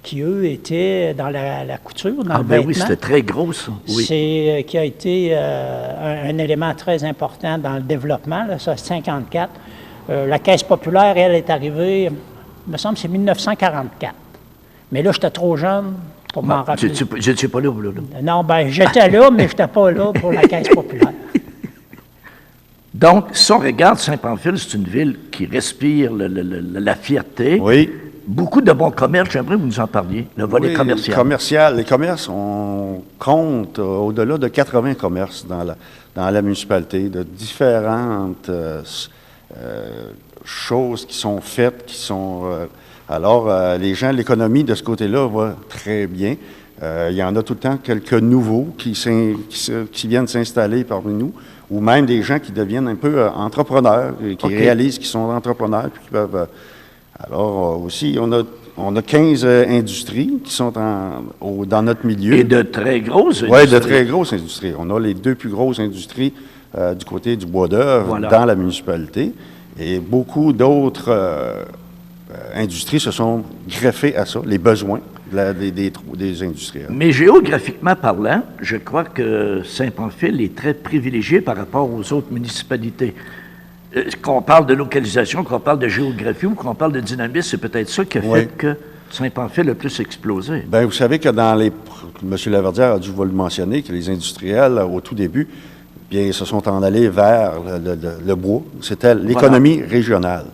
qui, eux, étaient dans la couture, dans le ben vêtement. oui, c'était très gros, ça. Oui. C'est qui a été un élément très important dans le développement, là, ça, 54. La Caisse populaire, elle, est arrivée, il me semble que c'est 1944. Mais là, j'étais trop jeune pour m'en rappeler. Je n'étais pas là, là. Non, ben j'étais là, mais je n'étais pas là pour la Caisse populaire. Donc, si on regarde Saint-Pamphile, c'est une ville qui respire la fierté. Oui. Beaucoup de bons commerces, j'aimerais que vous nous en parliez, le volet commercial. Les commerces, on compte au-delà de 80 commerces dans la municipalité, de différentes choses qui sont faites, les gens, l'économie de ce côté-là va très bien. Il y en a tout le temps quelques nouveaux qui viennent s'installer parmi nous, ou même des gens qui deviennent un peu entrepreneurs, qui réalisent qu'ils sont entrepreneurs, puis qui peuvent... Alors, aussi, on a 15 industries qui sont dans notre milieu. Et de très grosses industries. Oui, de très grosses industries. On a les 2 plus grosses industries du côté du bois d'œuvre dans la municipalité. Et beaucoup d'autres industries se sont greffées à ça, les besoins des industriels. Mais géographiquement parlant, je crois que Saint-Pamphile est très privilégié par rapport aux autres municipalités. Qu'on parle de localisation, qu'on parle de géographie ou qu'on parle de dynamisme, c'est peut-être ça qui a fait que Saint-Pamphile a plus explosé. Bien, vous savez que M. Laverdière a dû vous le mentionner, que les industriels, au tout début, bien, se sont en allés vers le bois. C'était l'économie régionale.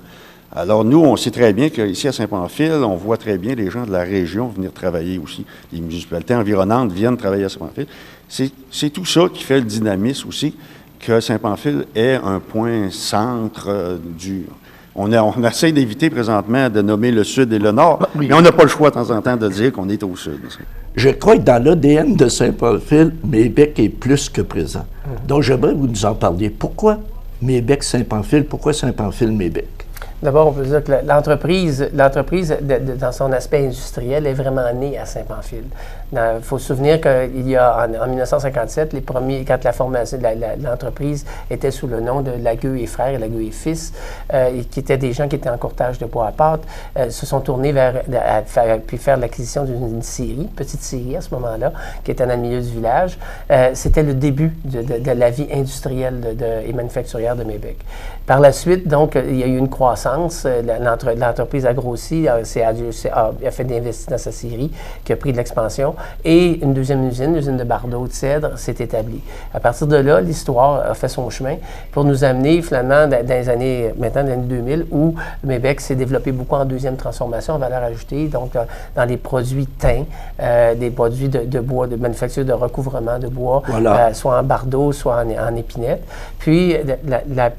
Alors, nous, on sait très bien qu'ici à Saint-Pamphile, on voit très bien les gens de la région venir travailler aussi. Les municipalités environnantes viennent travailler à Saint-Pamphile. C'est tout ça qui fait le dynamisme aussi, que Saint-Pamphile est un point centre du... On essaie d'éviter présentement de nommer le Sud et le Nord, mais on n'a pas le choix de temps en temps de dire qu'on est au Sud. Je crois que dans l'ADN de Saint-Pamphile, Mébec est plus que présent. Donc, j'aimerais que vous nous en parliez. Pourquoi Mébec-Saint-Pamphile? Pourquoi Saint-Pamphile-Mébec? D'abord, on peut dire que l'entreprise, dans son aspect industriel, est vraiment née à Saint-Pamphile. Il faut se souvenir qu'il y a, en 1957, quand la formation de l'entreprise était sous le nom de Lagueux et Frères et Lagueux et Fils, qui étaient des gens qui étaient en courtage de bois à pâte, se sont tournés puis faire l'acquisition d'une petite scierie à ce moment-là, qui était dans le milieu du village. C'était le début de la vie industrielle et manufacturière de Mébec. Par la suite, donc, il y a eu une croissance. L'entreprise a grossi, a fait des investissements dans sa scierie, qui a pris de l'expansion. Et une deuxième usine, l'usine de Bardeau de Cèdre, s'est établie. À partir de là, l'histoire a fait son chemin pour nous amener, finalement, dans les années 2000, où Mébec s'est développé beaucoup en deuxième transformation en valeur ajoutée, donc dans les produits teints, des produits de bois, de manufacture de recouvrement de bois, soit en Bardeau, soit en épinette. Puis,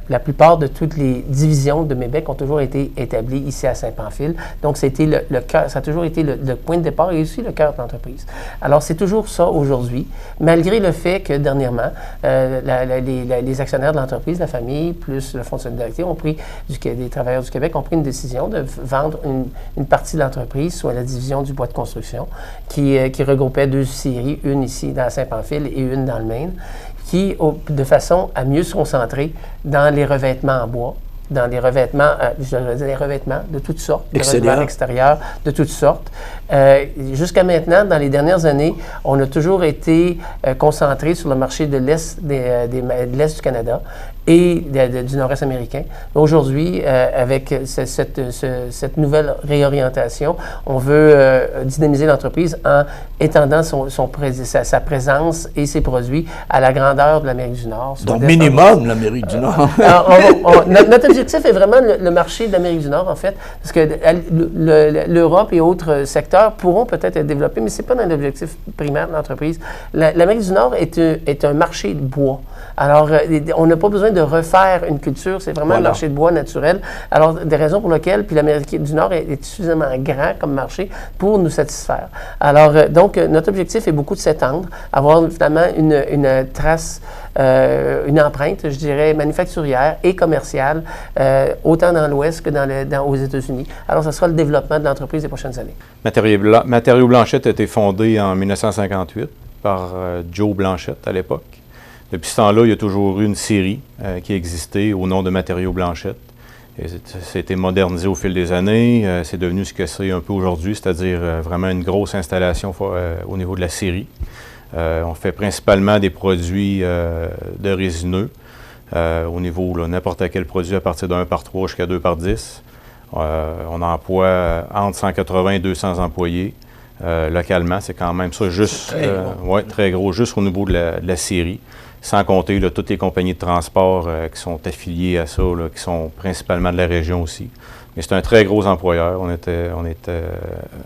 la plupart de toutes les divisions de Mébec ont toujours été établies ici à Saint-Pamphile. Donc, c'était le cœur, ça a toujours été le point de départ et aussi le cœur de l'entreprise. Alors, c'est toujours ça aujourd'hui, malgré le fait que, dernièrement, les actionnaires de l'entreprise, la famille, plus le Fonds de solidarité, des travailleurs du Québec, ont pris une décision de vendre une partie de l'entreprise, soit la division du bois de construction, qui regroupait 2 scieries, une ici dans Saint-Pamphile et une dans le Maine, de façon à mieux se concentrer dans les revêtements en bois, dans les revêtements, les revêtements de toutes sortes, les revêtements extérieurs de toutes sortes. Jusqu'à maintenant, dans les dernières années, on a toujours été concentré sur le marché de l'Est de l'Est du Canada et du Nord-Est américain. Aujourd'hui, avec cette nouvelle réorientation, on veut dynamiser l'entreprise en étendant sa présence et ses produits à la grandeur de l'Amérique du Nord. Donc, minimum l'Amérique du Nord. Notre objectif est vraiment le marché de l'Amérique du Nord, en fait, parce que l'Europe et autres secteurs pourront peut-être être développés, mais ce n'est pas dans l'objectif primaire de l'entreprise. L'Amérique du Nord est un marché de bois. Alors, on n'a pas besoin de refaire une culture, c'est vraiment un marché de bois naturel. Alors, des raisons pour lesquelles, puis l'Amérique du Nord est suffisamment grand comme marché pour nous satisfaire. Alors, donc, notre objectif est beaucoup de s'étendre, avoir finalement une trace, une empreinte, je dirais, manufacturière et commerciale, autant dans l'Ouest que aux États-Unis. Alors, ce sera le développement de l'entreprise des prochaines années. Matériaux Blanchette a été fondé en 1958 par Joe Blanchette à l'époque. Depuis ce temps-là, il y a toujours eu une scierie qui existait au nom de Matériaux Blanchette. Ça a été modernisé au fil des années. C'est devenu ce que c'est un peu aujourd'hui, c'est-à-dire vraiment une grosse installation au niveau de la scierie. On fait principalement des produits de résineux. Au niveau de n'importe quel produit à partir de 1 par 3 jusqu'à 2 par 10. On emploie entre 180 et 200 employés localement. C'est quand même ça, juste très gros, juste au niveau de la scierie. Sans compter là, toutes les compagnies de transport qui sont affiliées à ça, là, qui sont principalement de la région aussi. Mais c'est un très gros employeur. On était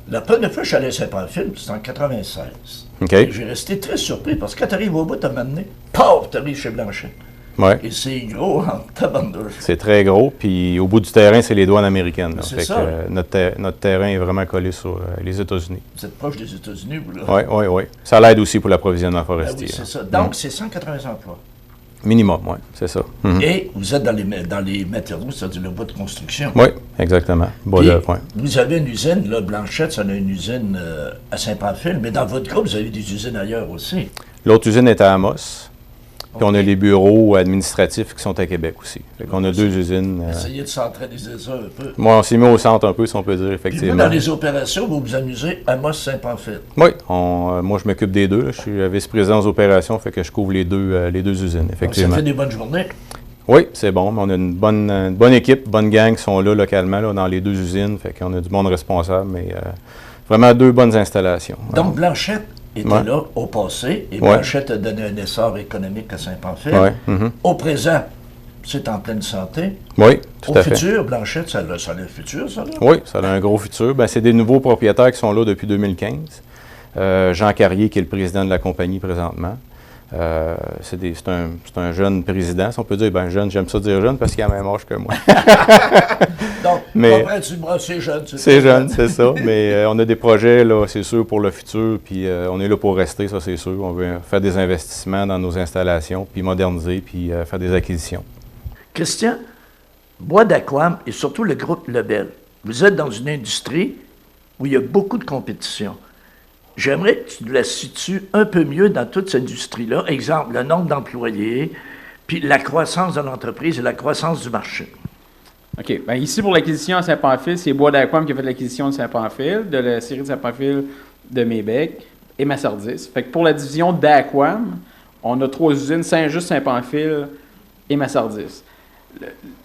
La première fois que je suis allé à Saint-Pamphile, c'était en 1996. OK. J'ai resté très surpris parce que quand tu arrives au bout, tu m'as amené, paf, tu arrives chez Blanchet. Ouais. Et c'est gros en tabarnouche. C'est très gros. Puis au bout du terrain, c'est les douanes américaines. Là. C'est fait ça. que, notre terrain est vraiment collé sur les États-Unis. Vous êtes proche des États-Unis, vous, là? Oui. Ça l'aide aussi pour l'approvisionnement forestier. Oui, c'est ça. Donc, c'est 180 emplois. Minimum, oui, c'est ça. Et vous êtes dans les matériaux, c'est-à-dire le bois de construction. Oui, exactement. Bois d'œuvre, oui. Vous avez une usine, là, Blanchette, ça a une usine à Saint-Pamphile, mais dans votre groupe, vous avez des usines ailleurs aussi. L'autre usine est à Amos. Puis on a les bureaux administratifs qui sont à Québec aussi. Fait qu'on a 2 usines. Essayez de centraliser ça un peu. Moi, on s'est mis au centre un peu, si on peut dire, effectivement. Puis vous, dans les opérations, vous vous amusez à Amos-Saint-Pamphile. Oui, moi, je m'occupe des 2. Là. Je suis vice-président aux opérations, fait que je couvre les deux usines, effectivement. Ça fait des bonnes journées? Oui, c'est bon. On a une bonne équipe, bonne gang qui sont là localement, là, dans les 2 usines. Fait qu'on a du monde responsable, mais vraiment 2 bonnes installations. Donc, Blanchette était là au passé, et Blanchette a donné un essor économique à Saint-Pamphile. Au présent, c'est en pleine santé. Oui, tout à fait. Au futur, Blanchette, ça a le futur, ça, là? Oui, ça a un gros futur. Ben, c'est des nouveaux propriétaires qui sont là depuis 2015. Jean Carrier, qui est le président de la compagnie présentement. C'est un jeune président, si on peut dire. Ben, jeune, j'aime ça dire jeune parce qu'il a le même âge que moi. Donc, c'est jeune. C'est jeune, c'est ça. Mais on a des projets, là, c'est sûr, pour le futur. Puis on est là pour rester, ça, c'est sûr. On veut faire des investissements dans nos installations, puis moderniser, puis faire des acquisitions. Christian, Bois d'Aquam et surtout le groupe Lebel, vous êtes dans une industrie où il y a beaucoup de compétition. J'aimerais que tu la situes un peu mieux dans toute cette industrie-là. Exemple, le nombre d'employés, puis la croissance de l'entreprise et la croissance du marché. OK. Bien, ici, pour l'acquisition à Saint-Pamphile, c'est Bois d'Aquam qui a fait l'acquisition de Saint-Pamphile, de la série de Saint-Pamphile de Mébec et Massardis. Fait que pour la division d'Aquam, on a 3 usines, Saint-Just, Saint-Pamphile et Massardis.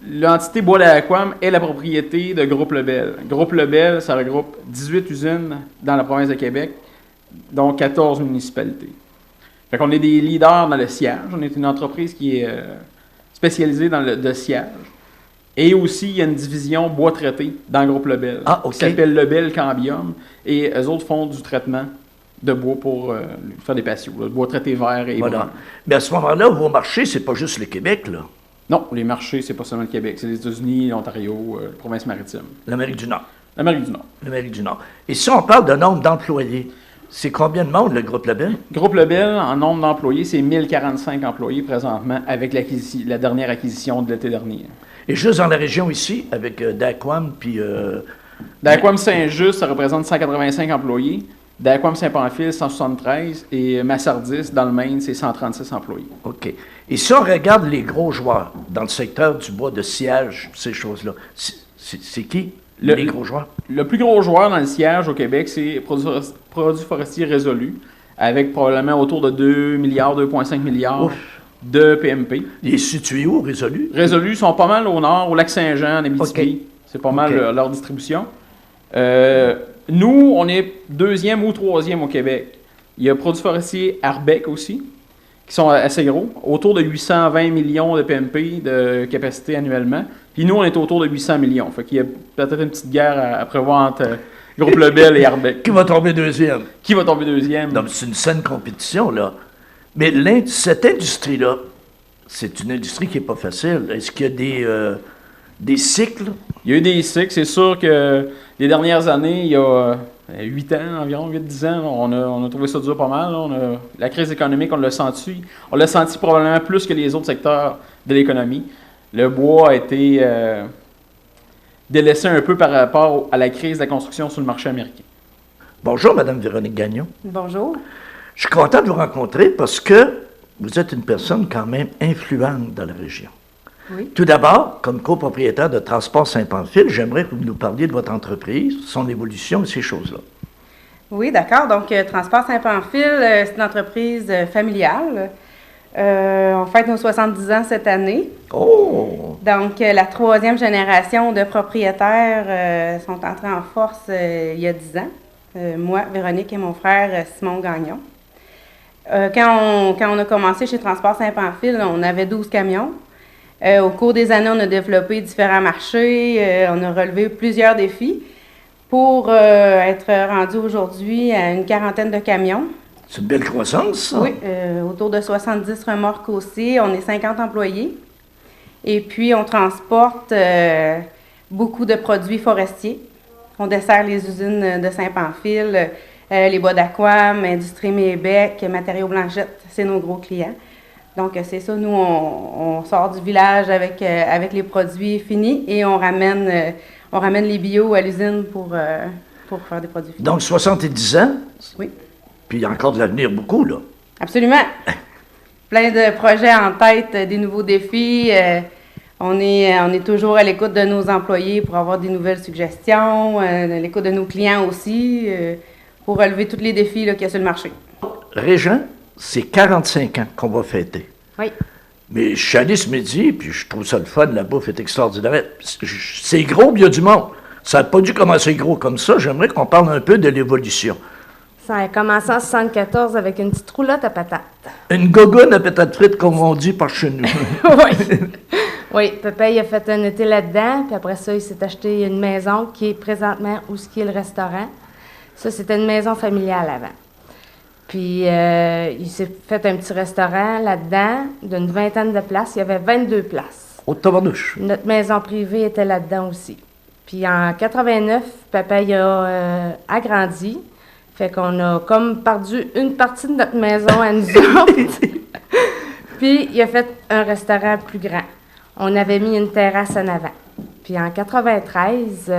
L'entité Bois d'Aquam est la propriété de Groupe Lebel. Groupe Lebel, ça regroupe 18 usines dans la province de Québec, dont 14 municipalités. Fait qu'on est des leaders dans le sciage. On est une entreprise qui est spécialisée dans le sciage. Et aussi, il y a une division bois traité dans le groupe Lebel, qui s'appelle Lebel Cambium. Et eux autres font du traitement de bois pour faire des patios, le bois traité vert et brun. Mais à ce moment-là, vos marchés, c'est pas juste le Québec, là? Non, les marchés, c'est pas seulement le Québec. C'est les États-Unis, l'Ontario, la province maritime. L'Amérique du Nord. L'Amérique du Nord. L'Amérique du Nord. Et si on parle de nombre d'employés, c'est combien de monde, le groupe Lebel? Groupe Lebel, en nombre d'employés, c'est 1045 employés présentement avec la dernière acquisition de l'été dernier. Et juste dans la région ici, avec d'Aquam, puis... d'Aquam Saint-Just, ça représente 185 employés. D'Aquam Saint-Pamphile, 173. Et Massardis, dans le Maine, c'est 136 employés. OK. Et si on regarde les gros joueurs dans le secteur du bois de sciage, ces choses-là, c'est qui? Les gros joueurs? Le plus gros joueur dans le sciage au Québec, c'est Produits forestiers Résolu, avec probablement autour de 2 milliards, 2,5 milliards de PMP. Il est situé où, Résolu? Résolu sont pas mal au nord, au lac Saint-Jean, en Abitibi. C'est pas mal leur distribution. Nous, on est 2e ou 3e au Québec. Il y a Produits forestiers Arbec aussi, qui sont assez gros, autour de 820 millions de PMP de capacité annuellement. Puis nous, on est autour de 800 millions. Fait qu'il y a peut-être une petite guerre à prévoir entre Groupe Lebel et Arbec. Qui va tomber deuxième? Qui va tomber deuxième? Donc, c'est une saine compétition, là. Mais cette industrie-là, c'est une industrie qui n'est pas facile. Est-ce qu'il y a des cycles? Il y a eu des cycles. C'est sûr que les dernières années, il y a 8 ans environ, 8-10 ans, on a trouvé ça dur pas mal. La crise économique, on l'a senti. On l'a senti probablement plus que les autres secteurs de l'économie. Le bois a été délaissé un peu par rapport à la crise de la construction sur le marché américain. Bonjour, Mme Véronique Gagnon. Bonjour. Je suis content de vous rencontrer parce que vous êtes une personne quand même influente dans la région. Oui. Tout d'abord, comme copropriétaire de Transport Saint-Pamphile, j'aimerais que vous nous parliez de votre entreprise, son évolution et ces choses-là. Oui, d'accord. Donc, Transport Saint-Pamphile, c'est une entreprise familiale. On fête nos 70 ans cette année. Oh! Donc, la 3e génération de propriétaires sont entrés en force il y a 10 ans. Moi, Véronique et mon frère Simon Gagnon. Quand on a commencé chez Transport Saint-Pamphile, on avait 12 camions. Au cours des années, on a développé différents marchés. On a relevé plusieurs défis pour être rendu aujourd'hui à une 40aine de camions. C'est une belle croissance, ça. Oui, autour de 70 remorques aussi. On est 50 employés. Et puis, on transporte beaucoup de produits forestiers. On dessert les usines de Saint-Pamphile, les bois d'Aquam, Industrie Mébec, Matériaux Blanchette. C'est nos gros clients. Donc, c'est ça. Nous, on sort du village avec les produits finis et on ramène les bio à l'usine pour faire des produits finis. Donc, 70 ans? Oui. Puis il y a encore de l'avenir beaucoup, là. Absolument. Plein de projets en tête, des nouveaux défis. On est toujours à l'écoute de nos employés pour avoir des nouvelles suggestions, à l'écoute de nos clients aussi, pour relever tous les défis qu'il y a sur le marché. Régent, c'est 45 ans qu'on va fêter. Oui. Mais je suis allé ce midi, puis je trouve ça le fun, la bouffe est extraordinaire. C'est gros, puis il y a du monde. Ça n'a pas dû commencer gros comme ça. J'aimerais qu'on parle un peu de l'évolution. Ça a commencé en 1974 avec une petite roulotte à patates. Une gogoune à patates frites, comme on dit par chez nous. Oui. Oui, Pépé, il a fait un été là-dedans, puis après ça, il s'est acheté une maison qui est présentement où ce qui est le restaurant. Ça, c'était une maison familiale avant. Puis, il s'est fait un petit restaurant là-dedans, d'une 20aine de places. Il y avait 22 places. Au tabarnouche. Notre maison privée était là-dedans aussi. Puis, en 89, Pépé, il a agrandi. Fait qu'on a comme perdu une partie de notre maison à nous autres. Puis, il a fait un restaurant plus grand. On avait mis une terrasse en avant. Puis, en 93,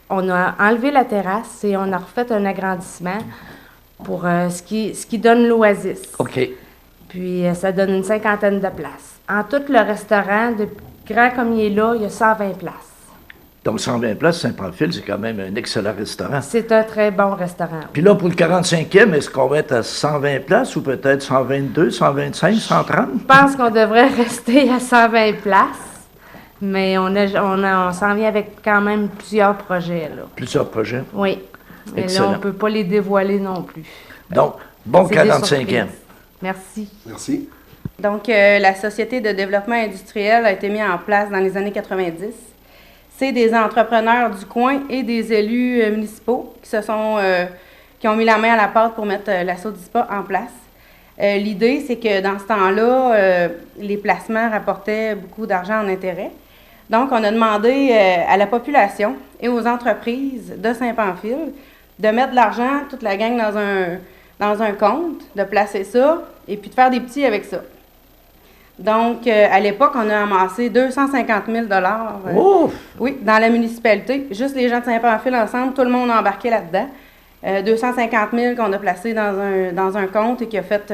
on a enlevé la terrasse et on a refait un agrandissement pour ce qui donne l'oasis. OK. Puis, ça donne une 50aine de places. En tout, le restaurant, de grand comme il est là, il y a 120 places. Donc, 120 places, Saint-Pamphile, c'est quand même un excellent restaurant. C'est un très bon restaurant. Puis là, pour le 45e, est-ce qu'on va être à 120 places ou peut-être 122, 125, 130? Je pense qu'on devrait rester à 120 places, mais on s'en vient avec quand même plusieurs projets, là. Plusieurs projets? Oui. Mais là, on ne peut pas les dévoiler non plus. Donc, bon C'est 45e. Merci. Merci. Donc, la Société de développement industriel a été mise en place dans les années 90. C'est des entrepreneurs du coin et des élus municipaux qui ont mis la main à la pâte pour mettre la SODISPA en place. L'idée, c'est que dans ce temps-là, les placements rapportaient beaucoup d'argent en intérêt. Donc, on a demandé à la population et aux entreprises de Saint-Pamphile de mettre de l'argent, toute la gang, dans un compte, de placer ça et puis de faire des petits avec ça. Donc, à l'époque, on a amassé 250 000 oui, dans la municipalité. Juste les gens de Saint-Pamphile ensemble, tout le monde a embarqué là-dedans. 250 000 qu'on a placé dans un compte et qui a fait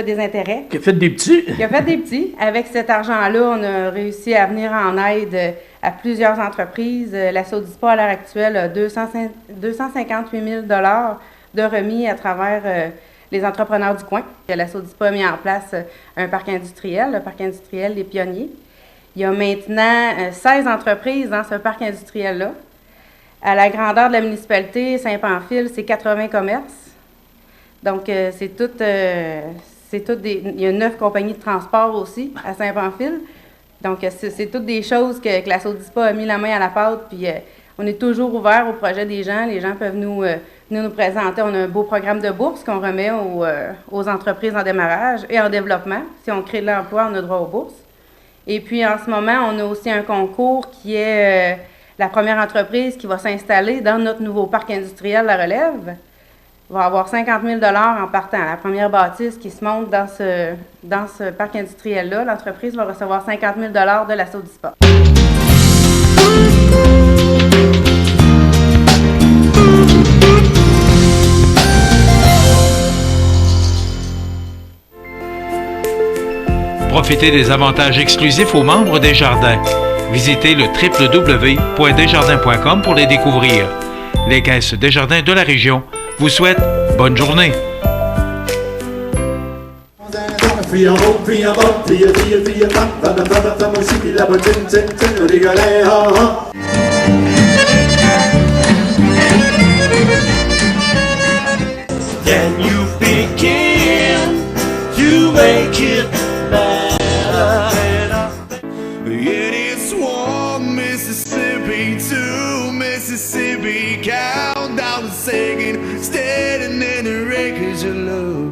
des intérêts. Qui a fait des petits. Qui a fait des petits. Avec cet argent-là, on a réussi à venir en aide à plusieurs entreprises. La SODISPA, à l'heure actuelle, a 258 000 de remis à travers les entrepreneurs du coin. La SODISPA a mis en place un parc industriel, le parc industriel des Pionniers. Il y a maintenant 16 entreprises dans ce parc industriel-là. À la grandeur de la municipalité, Saint-Pamphile, c'est 80 commerces. Donc, c'est tout des... Il y a 9 compagnies de transport aussi à Saint-Pamphile. Donc, c'est toutes des choses que la SODISPA a mis la main à la pâte. Puis, on est toujours ouvert au projet des gens. Les gens peuvent nous présenter. On a un beau programme de bourse qu'on remet aux entreprises en démarrage et en développement. Si on crée de l'emploi, on a droit aux bourses. Et puis, en ce moment, on a aussi un concours qui est la première entreprise qui va s'installer dans notre nouveau parc industriel La Relève. Va avoir 50 000 en partant. La première bâtisse qui se monte dans ce parc industriel-là, l'entreprise va recevoir 50 000 de la SODISPA. Profitez des avantages exclusifs aux membres des Jardins. Visitez le www.desjardins.com pour les découvrir. Les caisses Desjardins de la région vous souhaitent bonne journée. Can you begin to make it better? It is warm, Mississippi to Mississippi. Countdown to singing, standing in the wreckage of love.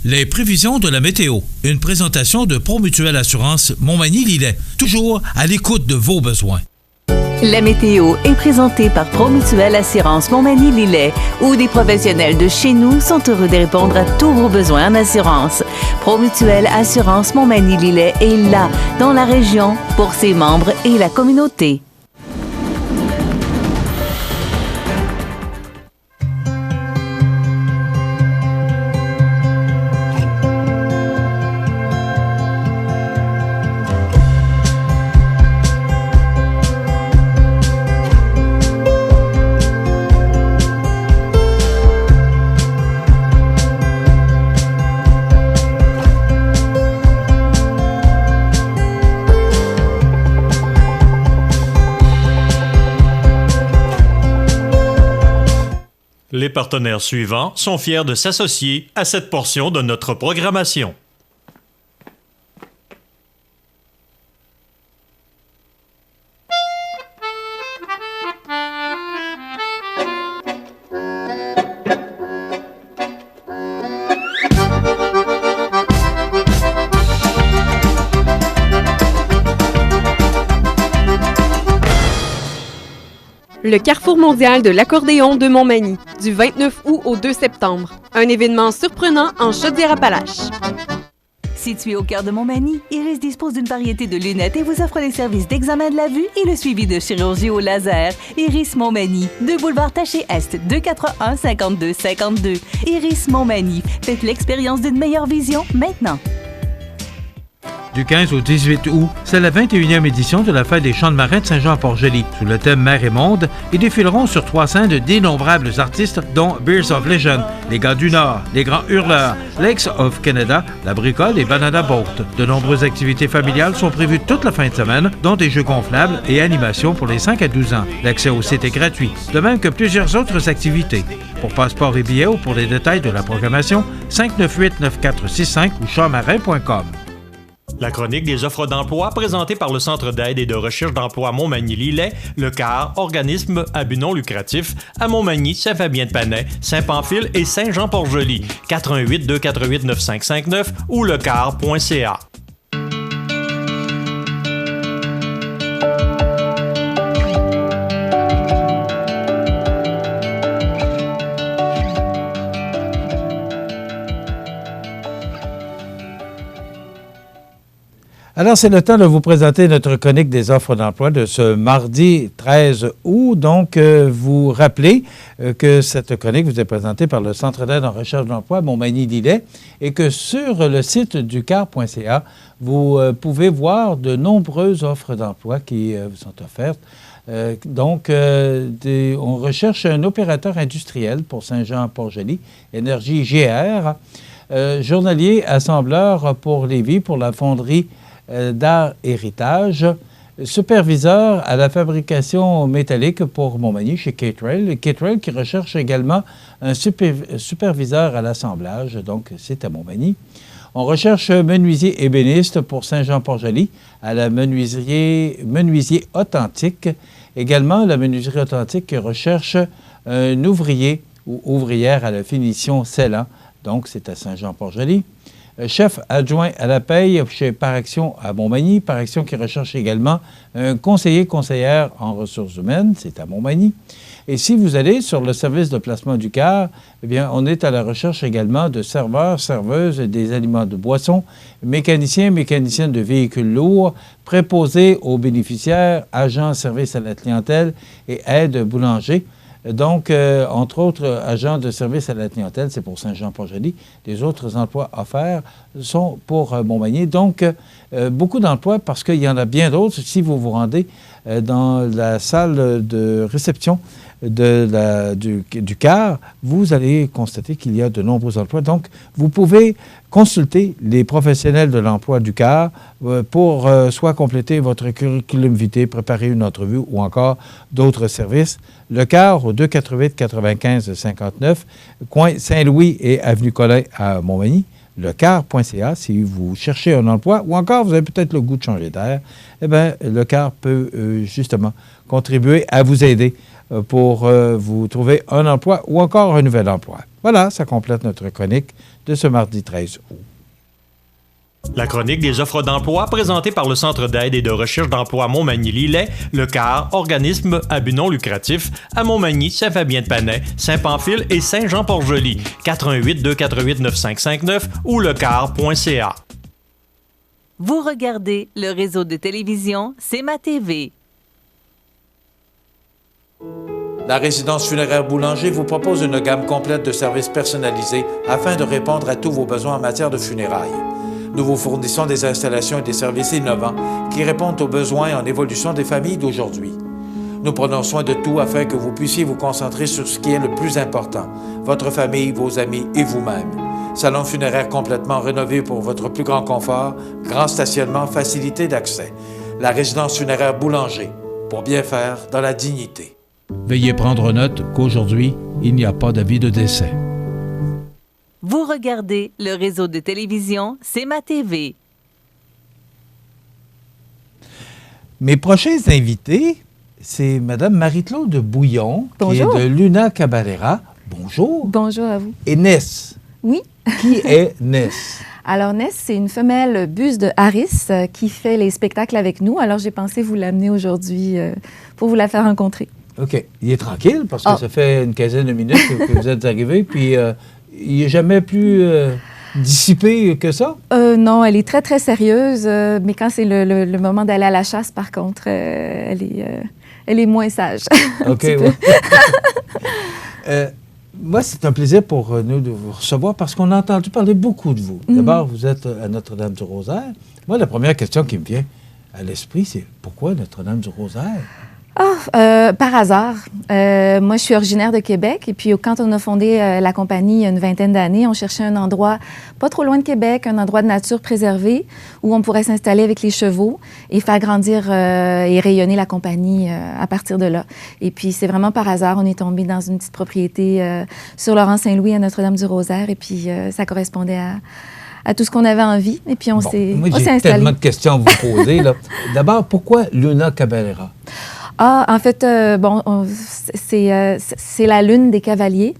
Les prévisions de la météo. Une présentation de Promutuelle Assurance Montmagny-Lillet. Toujours à l'écoute de vos besoins. La météo est présentée par Promutuelle Assurance Montmagny-Lillet, où des professionnels de chez nous sont heureux de répondre à tous vos besoins en assurance. Promutuelle Assurance Montmagny-Lillet est là, dans la région, pour ses membres et la communauté. Les partenaires suivants sont fiers de s'associer à cette portion de notre programmation. Le Carrefour mondial de l'accordéon de Montmagny, du 29 août au 2 septembre. Un événement surprenant en Chaudière-Appalaches. Situé au cœur de Montmagny, Iris dispose d'une variété de lunettes et vous offre les services d'examen de la vue et le suivi de chirurgie au laser. Iris Montmagny, 2 boulevard Taché-Est, 241-5252. Iris Montmagny, faites l'expérience d'une meilleure vision maintenant. Du 15 au 18 août, c'est la 21e édition de la Fête des Chants de Marins de Saint-Jean-Port-Joli. Sous le thème Mer et Monde, ils défileront sur 3 scènes d'innombrables artistes dont Beers of Legend, Les Gars du Nord, Les Grands Hurleurs, Lakes of Canada, La Bricole et Banana Boat. De nombreuses activités familiales sont prévues toute la fin de semaine, dont des jeux gonflables et animations pour les 5 à 12 ans. L'accès au site est gratuit, de même que plusieurs autres activités. Pour passeport et billets ou pour les détails de la programmation, 598-9465 ou champmarin.com. La chronique des offres d'emploi présentée par le Centre d'aide et de recherche d'emploi Montmagny-Lillet, le CAR, organisme à but non lucratif, à Montmagny, Saint-Fabien-de-Panay, Saint-Pamphile et Saint-Jean-Port-Joli. 418-248-9559 ou lecar.ca. Alors, c'est le temps de vous présenter notre chronique des offres d'emploi de ce mardi 13 août. Donc, vous rappelez que cette chronique vous est présentée par le Centre d'aide en recherche d'emploi Montmagny-Lillet et que sur le site du car.ca, vous pouvez voir de nombreuses offres d'emploi qui vous sont offertes. On recherche un opérateur industriel pour Saint-Jean-Port-Joli, Énergie GR, journalier assembleur pour Lévis, pour la fonderie d'art héritage, superviseur à la fabrication métallique pour Montmagny chez Caterell. Caterell qui recherche également un superviseur à l'assemblage, donc c'est à Montmagny. On recherche menuisier ébéniste pour Saint-Jean-Port-Joli à la menuisier authentique. Également, la menuiserie authentique qui recherche un ouvrier ou ouvrière à la finition scellant, donc c'est à Saint-Jean-Port-Joli. Chef adjoint à la paye chez Paraction à Montmagny. Paraction qui recherche également un conseiller-conseillère en ressources humaines, c'est à Montmagny. Et si vous allez sur le service de placement du CAR, eh bien, on est à la recherche également de serveurs, serveuses des aliments de boissons, mécaniciens, mécaniciennes de véhicules lourds, préposés aux bénéficiaires, agents service à la clientèle et aide boulanger. Donc, entre autres, agents de service à la clientèle, c'est pour Saint-Jean-Port-Joli. Les autres emplois offerts sont pour Montmagny. Donc, beaucoup d'emplois parce qu'il y en a bien d'autres. Si vous vous rendez dans la salle de réception du CAR, vous allez constater qu'il y a de nombreux emplois. Donc, vous pouvez consulter les professionnels de l'emploi du CAR pour soit compléter votre curriculum vitae, préparer une entrevue ou encore d'autres services. Le CAR au 248-95-59, coin Saint-Louis et avenue Collin à Montmagny. lecar.ca si vous cherchez un emploi ou encore vous avez peut-être le goût de changer d'air, eh bien, le CAR peut justement contribuer à vous aider pour vous trouver un emploi ou encore un nouvel emploi. Voilà, ça complète notre chronique de ce mardi 13 août. La chronique des offres d'emploi présentée par le Centre d'aide et de recherche d'emploi Montmagny-Lillet, le CAR, organisme à but non lucratif, à Montmagny, Saint-Fabien-de-Panay, Saint-Pamphile et Saint-Jean-Port-Joli. 418-248-9559 ou lecar.ca. Vous regardez le réseau de télévision C'est ma TV. La résidence funéraire Boulanger vous propose une gamme complète de services personnalisés afin de répondre à tous vos besoins en matière de funérailles. Nous vous fournissons des installations et des services innovants qui répondent aux besoins en évolution des familles d'aujourd'hui. Nous prenons soin de tout afin que vous puissiez vous concentrer sur ce qui est le plus important, votre famille, vos amis et vous-même. Salon funéraire complètement rénové pour votre plus grand confort, grand stationnement, facilité d'accès. La résidence funéraire Boulanger, pour bien faire dans la dignité. Veuillez prendre note qu'aujourd'hui, il n'y a pas d'avis de décès. Vous regardez le réseau de télévision C'est ma TV. Mes prochains invités, c'est Mme Marie-Claude Bouillon, Bonjour. qui est de Luna Cabalera. Bonjour. Bonjour à vous. Et Ness. Oui. Qui est Ness? Alors, Ness, c'est une femelle buse de Harris qui fait les spectacles avec nous. Alors, j'ai pensé vous l'amener aujourd'hui pour vous la faire rencontrer. OK. Il est tranquille parce que ça fait une quinzaine de minutes que vous êtes arrivé, puis il n'est jamais plus dissipé que ça? Non, elle est très, très sérieuse, mais quand c'est le moment d'aller à la chasse, par contre, elle est moins sage. OK, oui. Moi, c'est un plaisir pour nous de vous recevoir parce qu'on a entendu parler beaucoup de vous. D'abord, vous êtes à Notre-Dame-du-Rosaire. Moi, la première question qui me vient à l'esprit, c'est pourquoi Notre-Dame-du-Rosaire? Par hasard. Moi, je suis originaire de Québec et puis quand on a fondé la compagnie il y a une vingtaine d'années, on cherchait un endroit pas trop loin de Québec, un endroit de nature préservé où on pourrait s'installer avec les chevaux et faire grandir et rayonner la compagnie à partir de là. Et puis, c'est vraiment par hasard, on est tombé dans une petite propriété sur Laurent-Saint-Louis à Notre-Dame-du-Rosaire et puis ça correspondait à tout ce qu'on avait envie. Et puis, on s'est installé. J'ai tellement de questions à vous poser. D'abord, pourquoi Luna Cabalera? En fait, c'est la lune des cavaliers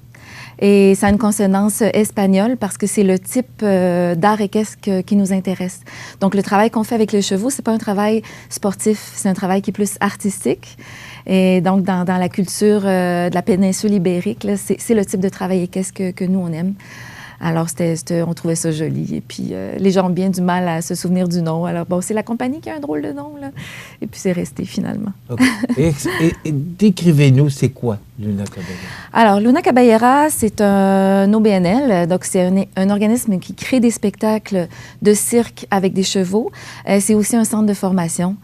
et ça a une consonance espagnole parce que c'est le type d'art équestre qui nous intéresse. Donc, le travail qu'on fait avec les chevaux, c'est pas un travail sportif, c'est un travail qui est plus artistique. Et donc, dans la culture de la péninsule ibérique, c'est le type de travail équestre que nous, on aime. Alors, on trouvait ça joli. Et puis, les gens ont bien du mal à se souvenir du nom. Alors, bon, c'est la compagnie qui a un drôle de nom, là. Et puis, c'est resté, finalement. Okay. Et décrivez-nous, c'est quoi Luna Caballera? Alors, Luna Caballera, c'est un OBNL. Donc, c'est un organisme qui crée des spectacles de cirque avec des chevaux. C'est aussi un centre de formation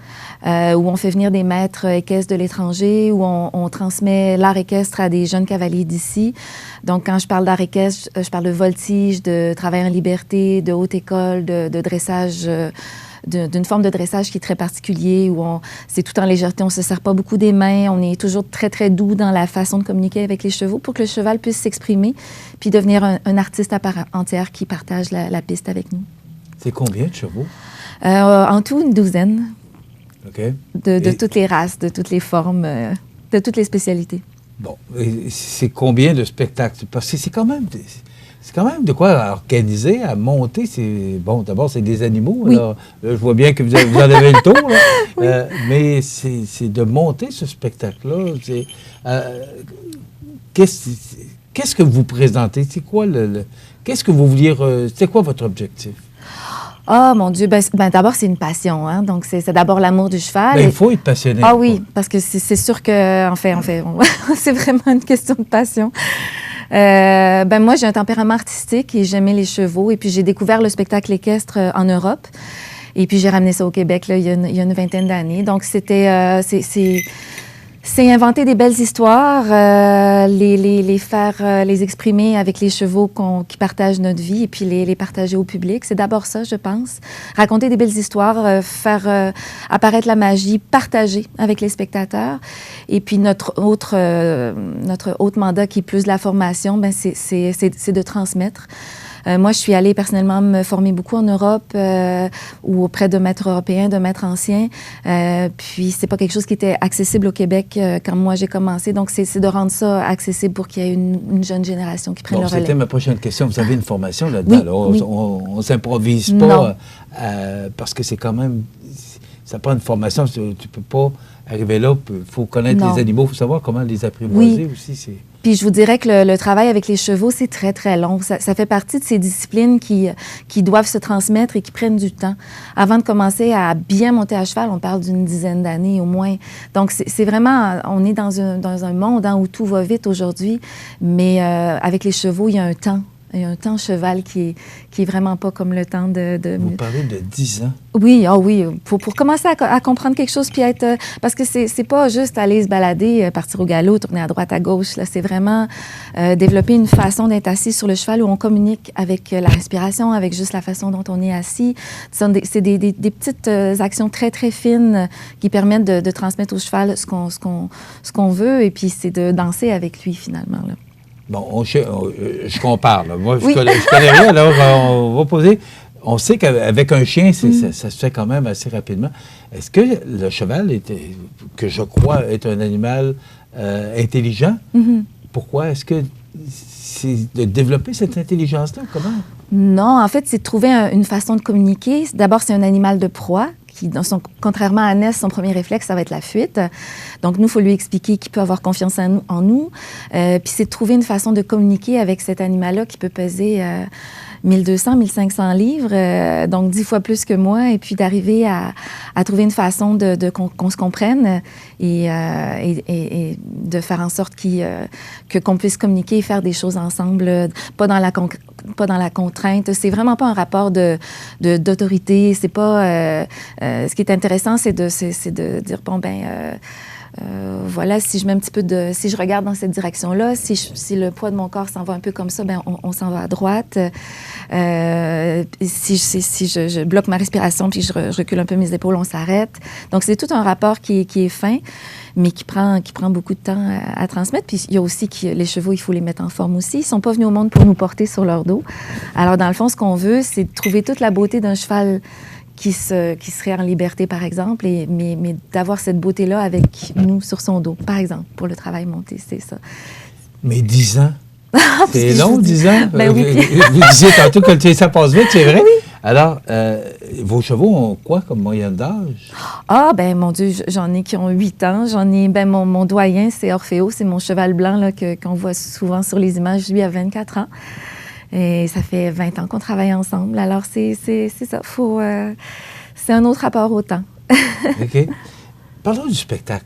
où on fait venir des maîtres équestres de l'étranger, où on transmet l'art équestre à des jeunes cavaliers d'ici. Donc, quand je parle d'art équestre, je parle de voltige, de travail en liberté, de haute école, de dressage, d'une forme de dressage qui est très particulier, où c'est tout en légèreté, on ne se serre pas beaucoup des mains, on est toujours très, très doux dans la façon de communiquer avec les chevaux pour que le cheval puisse s'exprimer puis devenir un artiste à part entière qui partage la piste avec nous. C'est combien de chevaux? En tout, une douzaine. OK. De toutes les races, de toutes les formes, de toutes les spécialités. Bon, c'est combien de spectacles? Parce que c'est quand même de quoi organiser, à monter. Bon, d'abord, c'est des animaux. Oui. Alors, là, je vois bien que vous en avez le tour. Oui. Mais c'est de monter ce spectacle-là. Qu'est-ce que vous présentez? C'est quoi qu'est-ce que vous vouliez... c'est quoi votre objectif? Ah, mon Dieu, d'abord, c'est une passion, hein? Donc, c'est d'abord l'amour du cheval. Il faut être passionné. Ah oui, parce que c'est sûr que, c'est vraiment une question de passion. Moi, j'ai un tempérament artistique et j'aimais les chevaux. Et puis, j'ai découvert le spectacle équestre en Europe. Et puis, j'ai ramené ça au Québec, là, il y a une vingtaine d'années. Donc, c'est inventer des belles histoires, les faire, les exprimer avec les chevaux qui partagent notre vie et puis les partager au public. C'est d'abord ça, je pense. Raconter des belles histoires, faire apparaître la magie, partager avec les spectateurs. Et puis notre autre mandat qui est plus de la formation, c'est de transmettre. Moi, je suis allée personnellement me former beaucoup en Europe ou auprès de maîtres européens, de maîtres anciens. Puis, c'est pas quelque chose qui était accessible au Québec quand moi j'ai commencé. Donc, c'est de rendre ça accessible pour qu'il y ait une jeune génération qui prenne le relais. C'était ma prochaine question. Vous avez une formation là-dedans. Oui, là. On ne s'improvise pas parce que c'est quand même... Ça prend une formation. Tu ne peux pas arriver là. Il faut connaître les animaux. Il faut savoir comment les apprivoiser aussi. Puis je vous dirais que le travail avec les chevaux, c'est très, très long. Ça fait partie de ces disciplines qui doivent se transmettre et qui prennent du temps. Avant de commencer à bien monter à cheval, on parle d'une dizaine d'années au moins. Donc, c'est vraiment... On est dans un monde où tout va vite aujourd'hui, mais avec les chevaux, il y a un temps. Il y a un temps cheval qui est vraiment pas comme le temps de... Vous parlez de 10 ans? Oui, pour commencer à comprendre quelque chose, puis être... parce que c'est pas juste aller se balader, partir au galop, tourner à droite, à gauche. Là, c'est vraiment développer une façon d'être assis sur le cheval où on communique avec la respiration, avec juste la façon dont on est assis. C'est des petites actions très, très fines qui permettent de transmettre au cheval ce qu'on veut, et puis c'est de danser avec lui, finalement, là. Bon, je compare. Là. Moi, je connais rien, alors on va poser. On sait qu'avec un chien, ça se fait quand même assez rapidement. Est-ce que le cheval, que je crois est un animal intelligent, pourquoi? Est-ce que c'est de développer cette intelligence-là? Comment? Non, en fait, c'est de trouver une façon de communiquer. D'abord, c'est un animal de proie. Contrairement à Ness, son premier réflexe, ça va être la fuite. Donc, nous, il faut lui expliquer qu'il peut avoir confiance en nous. Puis, c'est de trouver une façon de communiquer avec cet animal-là qui peut peser 1200, 1500 livres, donc 10 fois plus que moi, et puis d'arriver à trouver une façon qu'on se comprenne et de faire en sorte qu'on puisse communiquer et faire des choses ensemble, pas dans la contrainte. C'est vraiment pas un rapport d'autorité. C'est pas... ce qui est intéressant, c'est de dire, bon, voilà, si je mets un petit peu si je regarde dans cette direction-là, si le poids de mon corps s'en va un peu comme ça, on s'en va à droite. Si je bloque ma respiration puis je recule un peu mes épaules, on s'arrête. Donc, c'est tout un rapport qui est fin, mais qui prend beaucoup de temps à transmettre. Puis, il y a aussi les chevaux, il faut les mettre en forme aussi. Ils ne sont pas venus au monde pour nous porter sur leur dos. Alors, dans le fond, ce qu'on veut, c'est de trouver toute la beauté d'un cheval qui serait en liberté, par exemple, mais d'avoir cette beauté-là avec nous sur son dos, par exemple, pour le travail monté, c'est ça. Mais 10 ans? C'est long, 10 ans? Ben oui. Vous disiez tantôt que ça passe vite, c'est vrai? Oui. Alors, vos chevaux ont quoi comme moyenne d'âge? Ah, mon Dieu, j'en ai qui ont 8 ans. J'en ai, mon doyen, c'est Orfeo, c'est mon cheval blanc là, qu'on voit souvent sur les images. Lui a 24 ans. Et ça fait 20 ans qu'on travaille ensemble. Alors, c'est ça. C'est un autre rapport au temps. OK. Parlons du spectacle.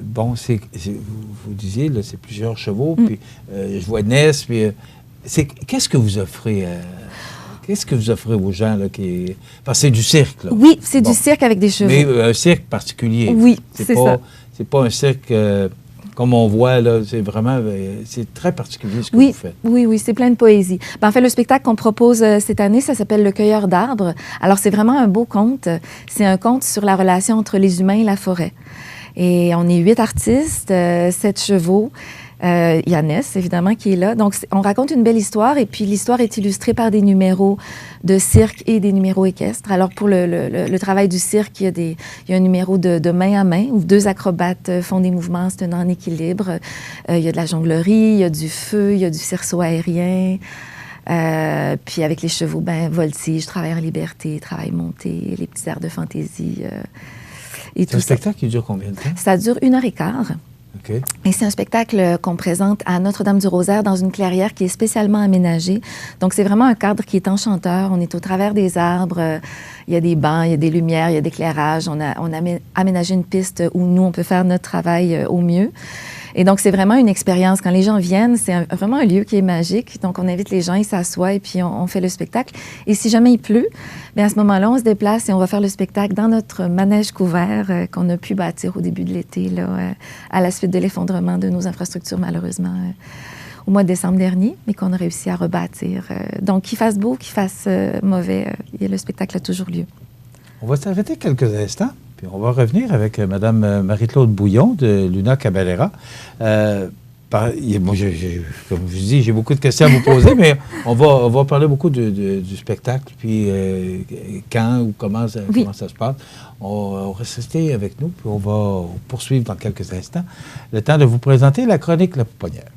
Bon, vous disiez, là, c'est plusieurs chevaux, puis je vois Ness, puis qu'est-ce que vous offrez Qu'est-ce que vous offrez aux gens là, parce que c'est du cirque, là. Oui, c'est du cirque avec des chevaux. Mais un cirque particulier. Oui, c'est ça. C'est pas un cirque... comme on voit, là, c'est très particulier ce que vous faites. Oui, c'est plein de poésie. En fait, le spectacle qu'on propose cette année, ça s'appelle « Le cueilleur d'arbres ». Alors, c'est vraiment un beau conte. C'est un conte sur la relation entre les humains et la forêt. Et on est 8 artistes, 7 chevaux. Il y a Ness, évidemment, qui est là. Donc, on raconte une belle histoire et puis l'histoire est illustrée par des numéros de cirque et des numéros équestres. Alors, pour le travail du cirque, il y a un numéro de main à main où 2 acrobates font des mouvements se tenant en équilibre. Il y a de la jonglerie, il y a du feu, il y a du cerceau aérien. Puis avec les chevaux, voltige, travail en liberté, travail monté, les petits airs de fantaisie. C'est un spectacle qui dure combien de temps? Ça dure 1h15. OK. Et c'est un spectacle qu'on présente à Notre-Dame-du-Rosaire dans une clairière qui est spécialement aménagée. Donc, c'est vraiment un cadre qui est enchanteur. On est au travers des arbres. Il y a des bancs, il y a des lumières, il y a de l'éclairage. On a aménagé une piste où nous, on peut faire notre travail au mieux. Et donc, c'est vraiment une expérience. Quand les gens viennent, c'est vraiment un lieu qui est magique. Donc, on invite les gens, ils s'assoient et puis on fait le spectacle. Et si jamais il pleut, bien à ce moment-là, on se déplace et on va faire le spectacle dans notre manège couvert qu'on a pu bâtir au début de l'été, là, à la suite de l'effondrement de nos infrastructures, malheureusement, au mois de décembre dernier, mais qu'on a réussi à rebâtir. Donc, qu'il fasse beau, qu'il fasse mauvais, le spectacle a toujours lieu. On va s'arrêter quelques instants. Puis on va revenir avec Mme Marie-Claude Bouillon de Luna Caballera. Moi, comme je dis, j'ai beaucoup de questions à vous poser, mais on va parler beaucoup du spectacle, puis quand ou comment ça se passe. On va rester avec nous, puis on va poursuivre dans quelques instants. Le temps de vous présenter la chronique La Pouponnière.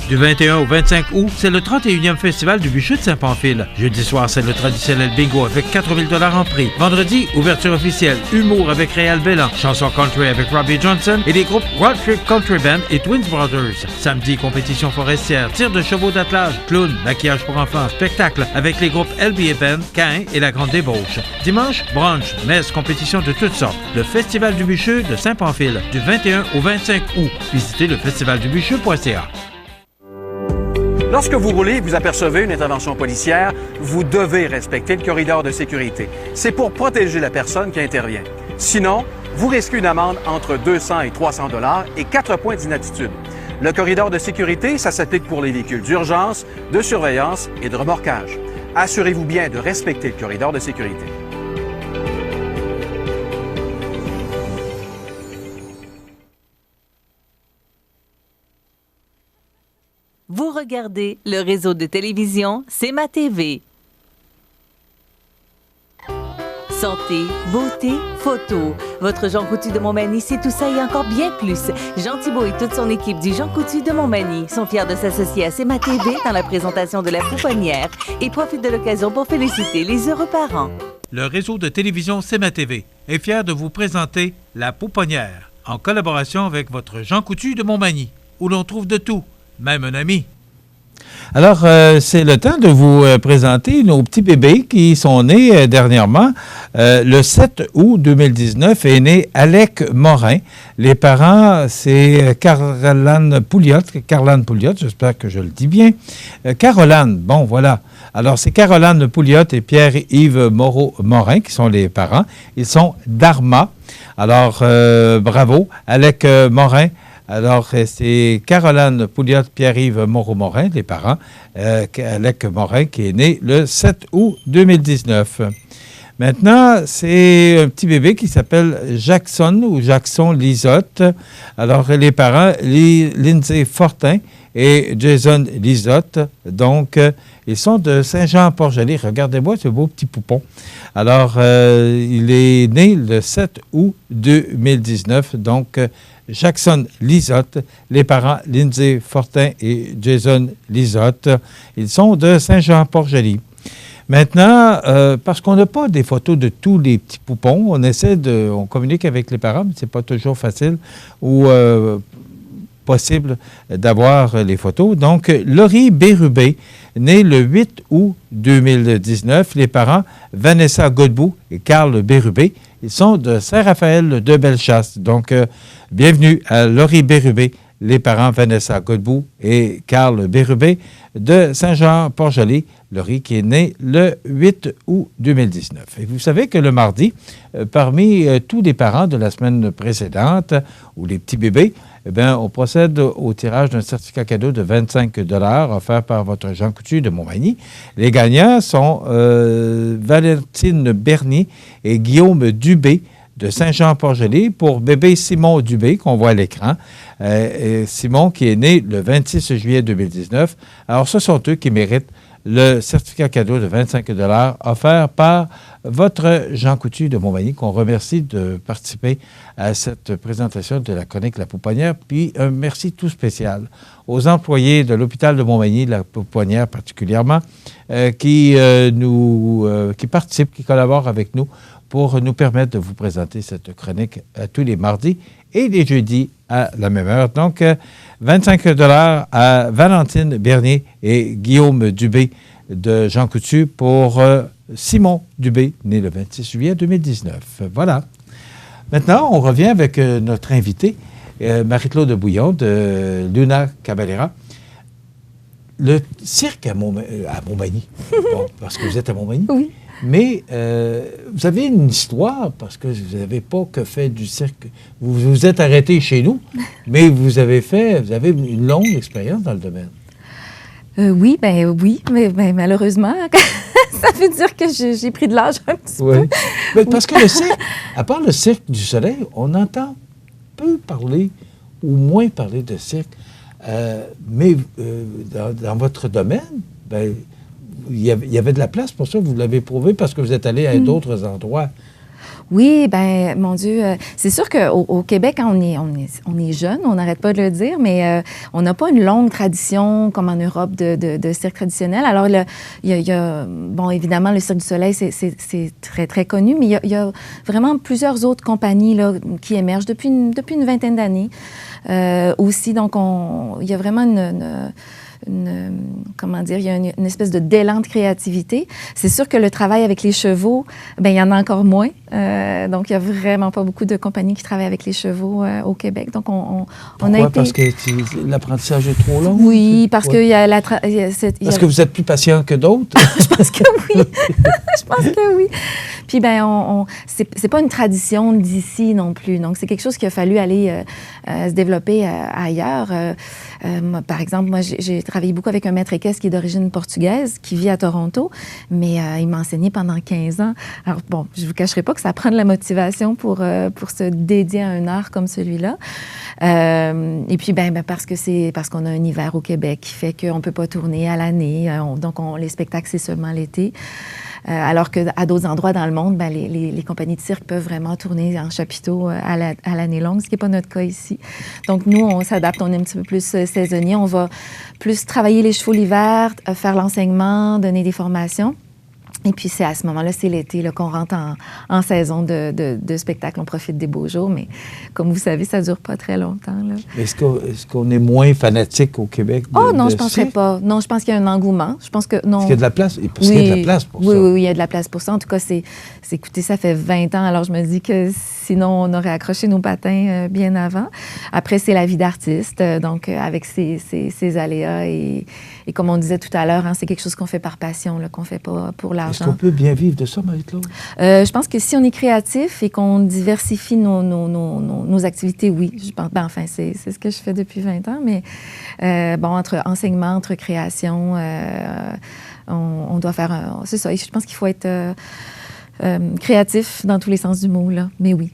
Du 21 au 25 août, c'est le 31e Festival du Bûcher de Saint-Pamphile. Jeudi soir, c'est le traditionnel bingo avec 4 000 $ en prix. Vendredi, ouverture officielle, humour avec Réal Bellan, chanson country avec Robbie Johnson et les groupes Road Trip Country Band et Twins Brothers. Samedi, compétition forestière, tir de chevaux d'attelage, clown, maquillage pour enfants, spectacle avec les groupes LBA Band, Cain et La Grande Débauche. Dimanche, brunch, messe, compétition de toutes sortes. Le Festival du Bûcher de Saint-Pamphile, du 21 au 25 août. Visitez le festivaldubucher.ca. Lorsque vous roulez et vous apercevez une intervention policière, vous devez respecter le corridor de sécurité. C'est pour protéger la personne qui intervient. Sinon, vous risquez une amende entre 200 et 300 $ et 4 points d'inaptitude. Le corridor de sécurité, ça s'applique pour les véhicules d'urgence, de surveillance et de remorquage. Assurez-vous bien de respecter le corridor de sécurité. Vous regardez le réseau de télévision C'est ma TV. Santé, beauté, photo. Votre Jean Coutu de Montmagny, c'est tout ça et encore bien plus. Jean Thibault et toute son équipe du Jean Coutu de Montmagny sont fiers de s'associer à C'est ma TV dans la présentation de La Pouponnière et profitent de l'occasion pour féliciter les heureux parents. Le réseau de télévision C'est ma TV est fier de vous présenter La Pouponnière en collaboration avec votre Jean Coutu de Montmagny, où l'on trouve de tout. Même un ami. Alors, c'est le temps de vous présenter nos petits bébés qui sont nés dernièrement. Le 7 août 2019 est né Alec Morin. Les parents, c'est Caroline Pouliot, j'espère que je le dis bien. Caroline, bon, voilà. Alors, c'est Caroline Pouliot et Pierre-Yves Moreau-Morin qui sont les parents. Ils sont d'Arma. Alors, bravo, Alec Morin. Alors, c'est Caroline Pouliot, Pierre-Yves Moreau-Morin, les parents, Alec Morin, qui est né le 7 août 2019. Maintenant, c'est un petit bébé qui s'appelle Jackson Lisotte. Alors, les parents, Lindsay Fortin et Jason Lisotte. Donc, ils sont de Saint-Jean-Port-Joli. Regardez-moi ce beau petit poupon. Alors, il est né le 7 août 2019. Donc, Jackson Lisotte, les parents Lindsay Fortin et Jason Lisotte. Ils sont de Saint-Jean-Port-Joli. Maintenant, parce qu'on n'a pas des photos de tous les petits poupons, on communique avec les parents, mais ce n'est pas toujours facile ou possible d'avoir les photos. Donc, Laurie Bérubé, née le 8 août 2019, les parents Vanessa Godbout et Carl Bérubé, ils sont de Saint-Raphaël de Bellechasse. Donc, bienvenue à Laurie Bérubé, les parents Vanessa Godbout et Carl Bérubé de Saint-Jean-Port-Joli. Laurie qui est née le 8 août 2019. Et vous savez que le mardi, parmi tous les parents de la semaine précédente, ou les petits bébés, eh bien, on procède au tirage d'un certificat cadeau de 25 $ offert par votre Jean Coutu de Montmagny. Les gagnants sont Valentine Bernier et Guillaume Dubé de Saint-Jean-Port-Joli pour bébé Simon Dubé, qu'on voit à l'écran. Simon qui est né le 26 juillet 2019. Alors, ce sont eux qui méritent le certificat cadeau de 25 $ offert par votre Jean Coutu de Montmagny, qu'on remercie de participer à cette présentation de la chronique La Pouponnière. Puis un merci tout spécial aux employés de l'hôpital de Montmagny, La Pouponnière particulièrement, qui participent, qui collaborent avec nous pour nous permettre de vous présenter cette chronique tous les mardis et les jeudis à la même heure. Donc, 25 $ à Valentine Bernier et Guillaume Dubé de Jean Coutu pour Simon Dubé, né le 26 juillet 2019. Voilà. Maintenant, on revient avec notre invitée, Marie-Claude Bouillon de Luna Caballera. Le cirque à Montmagny, bon, parce que vous êtes à Montmagny. Oui. Mais vous avez une histoire, parce que vous n'avez pas que fait du cirque. Vous vous êtes arrêté chez nous, mais vous avez une longue expérience dans le domaine. Oui, mais malheureusement, ça veut dire que j'ai pris de l'âge un petit peu. Mais parce que le cirque, à part le Cirque du Soleil, on entend peu parler ou moins parler de cirque. Mais dans votre domaine, il y avait de la place pour ça. Vous l'avez prouvé parce que vous êtes allé à d'autres endroits. Oui, mon Dieu, c'est sûr qu'au Québec, quand on est jeune, on n'arrête pas de le dire, mais on n'a pas une longue tradition comme en Europe de cirque traditionnel. Alors, il y a, évidemment, le Cirque du Soleil, c'est très, très connu, mais il y a vraiment plusieurs autres compagnies là, qui émergent depuis une vingtaine d'années aussi. Donc, il y a vraiment il y a une espèce d'élan de créativité. C'est sûr que le travail avec les chevaux, il y en a encore moins. Donc, il n'y a vraiment pas beaucoup de compagnies qui travaillent avec les chevaux au Québec. Donc, on a été... Parce que l'apprentissage est trop long? Oui, parce que il y a Parce que vous êtes plus patient que d'autres? Je pense que oui. Je pense que oui. Puis, c'est pas une tradition d'ici non plus. Donc, c'est quelque chose qu'il a fallu aller se développer ailleurs. Par exemple, moi, j'ai travaillé beaucoup avec un maître équestre qui est d'origine portugaise, qui vit à Toronto, mais il m'a enseigné pendant 15 ans. Alors, bon, je ne vous cacherai pas que ça prend de la motivation pour se dédier à un art comme celui-là. Et puis, parce qu'on a un hiver au Québec qui fait qu'on ne peut pas tourner à l'année. Donc, les spectacles, c'est seulement l'été. Alors qu'à d'autres endroits dans le monde, les compagnies de cirque peuvent vraiment tourner en chapiteau à l'année longue, ce qui n'est pas notre cas ici. Donc, nous, on s'adapte, on est un petit peu plus saisonnier. On va plus travailler les chevaux l'hiver, faire l'enseignement, donner des formations. Et puis, c'est à ce moment-là, c'est l'été qu'on rentre en saison de spectacle. On profite des beaux jours, mais comme vous savez, ça ne dure pas très longtemps. Là. Est-ce qu'on est moins fanatique au Québec? Non, je ne penserais pas. Non, je pense qu'il y a un engouement. Je pense que non. Est-ce qu'il y a de la place? Parce qu'il y a de la place pour ça. Oui, il y a de la place pour ça. En tout cas, écoutez, ça fait 20 ans, alors je me dis que sinon, on aurait accroché nos patins bien avant. Après, c'est la vie d'artiste, donc avec ses aléas et comme on disait tout à l'heure, c'est quelque chose qu'on fait par passion, qu'on ne fait pas pour l'argent. Est-ce qu'on peut bien vivre de ça, Marie-Claude? Je pense que si on est créatif et qu'on diversifie nos activités, oui. Je pense, c'est ce que je fais depuis 20 ans, mais entre enseignement, entre création, on doit faire... c'est ça, je pense qu'il faut être créatif dans tous les sens du mot, là. Mais oui.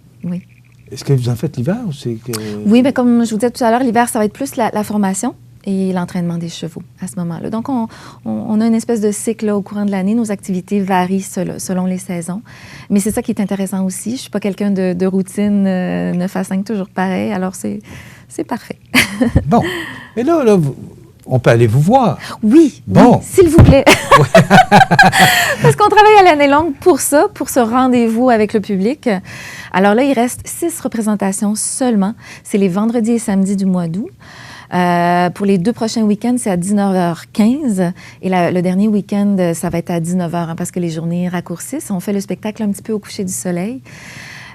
Est-ce que vous en faites l'hiver ou c'est que... Oui, mais comme je vous disais tout à l'heure, l'hiver, ça va être plus la formation et l'entraînement des chevaux à ce moment-là. Donc, on a une espèce de cycle là, au courant de l'année. Nos activités varient selon les saisons. Mais c'est ça qui est intéressant aussi. Je ne suis pas quelqu'un de routine 9 à 5, toujours pareil. Alors, c'est parfait. Bon. Mais là on peut aller vous voir. Oui, s'il vous plaît. Parce qu'on travaille à l'année longue pour ça, pour ce rendez-vous avec le public. Alors là, il reste 6 représentations seulement. C'est les vendredis et samedis du mois d'août. Pour les 2 prochains week-ends, c'est à 19h15. Et le dernier week-end, ça va être à 19h parce que les journées raccourcissent. On fait le spectacle un petit peu au coucher du soleil.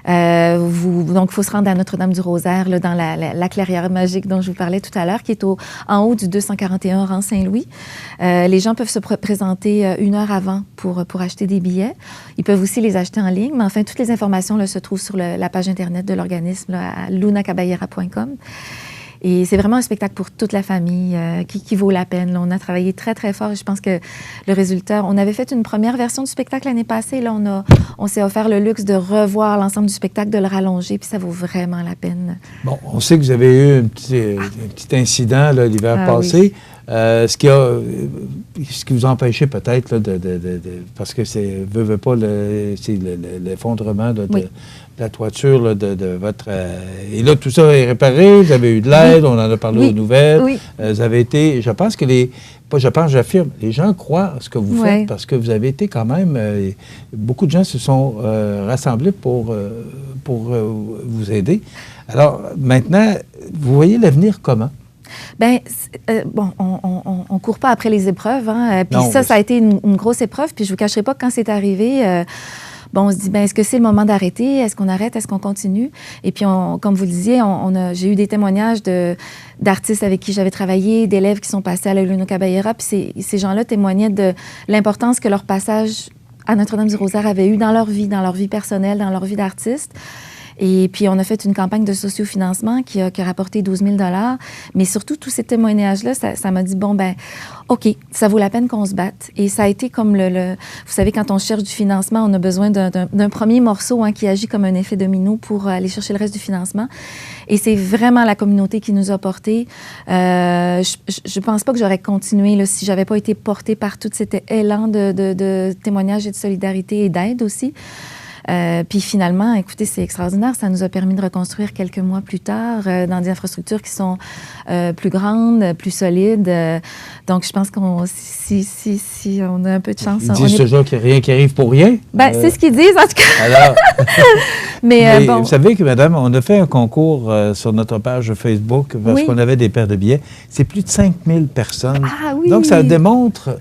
Donc, il faut se rendre à Notre-Dame-du-Rosaire, là, dans la clairière magique dont je vous parlais tout à l'heure, qui est en haut du 241 rang Saint-Louis. Les gens peuvent se présenter 1 heure avant pour acheter des billets. Ils peuvent aussi les acheter en ligne, mais enfin, toutes les informations là, se trouvent sur la page Internet de l'organisme là, à lunacaballera.com. Et c'est vraiment un spectacle pour toute la famille qui vaut la peine. Là, on a travaillé très, très fort et je pense que le résultat... On avait fait une première version du spectacle l'année passée. Là, on s'est offert le luxe de revoir l'ensemble du spectacle, de le rallonger, puis ça vaut vraiment la peine. Bon, on sait que vous avez eu un petit incident là, l'hiver passé. Oui. Ce qui vous empêchait peut-être là, parce que c'est pas c'est l'effondrement la toiture là, de votre... et là, tout ça est réparé, vous avez eu de l'aide, on en a parlé aux nouvelles. Oui. Vous avez été... Je pense que j'affirme, les gens croient à ce que vous faites parce que vous avez été quand même... beaucoup de gens se sont rassemblés pour vous aider. Alors, maintenant, vous voyez l'avenir comment? Bien, on ne court pas après les épreuves. Hein? Puis ça a été une grosse épreuve. Puis je ne vous cacherai pas que quand c'est arrivé, on se dit, est-ce que c'est le moment d'arrêter? Est-ce qu'on arrête? Est-ce qu'on continue? Et puis, comme vous le disiez, j'ai eu des témoignages d'artistes avec qui j'avais travaillé, d'élèves qui sont passés à la Luna Caballera. Puis ces gens-là témoignaient de l'importance que leur passage à Notre-Dame-du-Rosaire avait eu dans leur vie personnelle, dans leur vie d'artiste. Et puis, on a fait une campagne de sociofinancement qui a rapporté 12 000 $. Mais surtout, tous ces témoignages-là, ça m'a dit, OK, ça vaut la peine qu'on se batte. Et ça a été comme vous savez, quand on cherche du financement, on a besoin d'un premier morceau qui agit comme un effet domino pour aller chercher le reste du financement. Et c'est vraiment la communauté qui nous a portés. Je pense pas que j'aurais continué là, si j'avais pas été portée par tout cet élan de témoignages et de solidarité et d'aide aussi. Puis finalement, écoutez, c'est extraordinaire. Ça nous a permis de reconstruire quelques mois plus tard dans des infrastructures qui sont plus grandes, plus solides. Donc, je pense si on a un peu de chance... Ils disent toujours qu'il n'y a rien qui arrive pour rien. C'est ce qu'ils disent, en tout cas. Alors, mais bon. Vous savez que, madame, on a fait un concours sur notre page Facebook parce qu'on avait des paires de billets. C'est plus de 5 000 personnes. Ah oui! Donc, ça démontre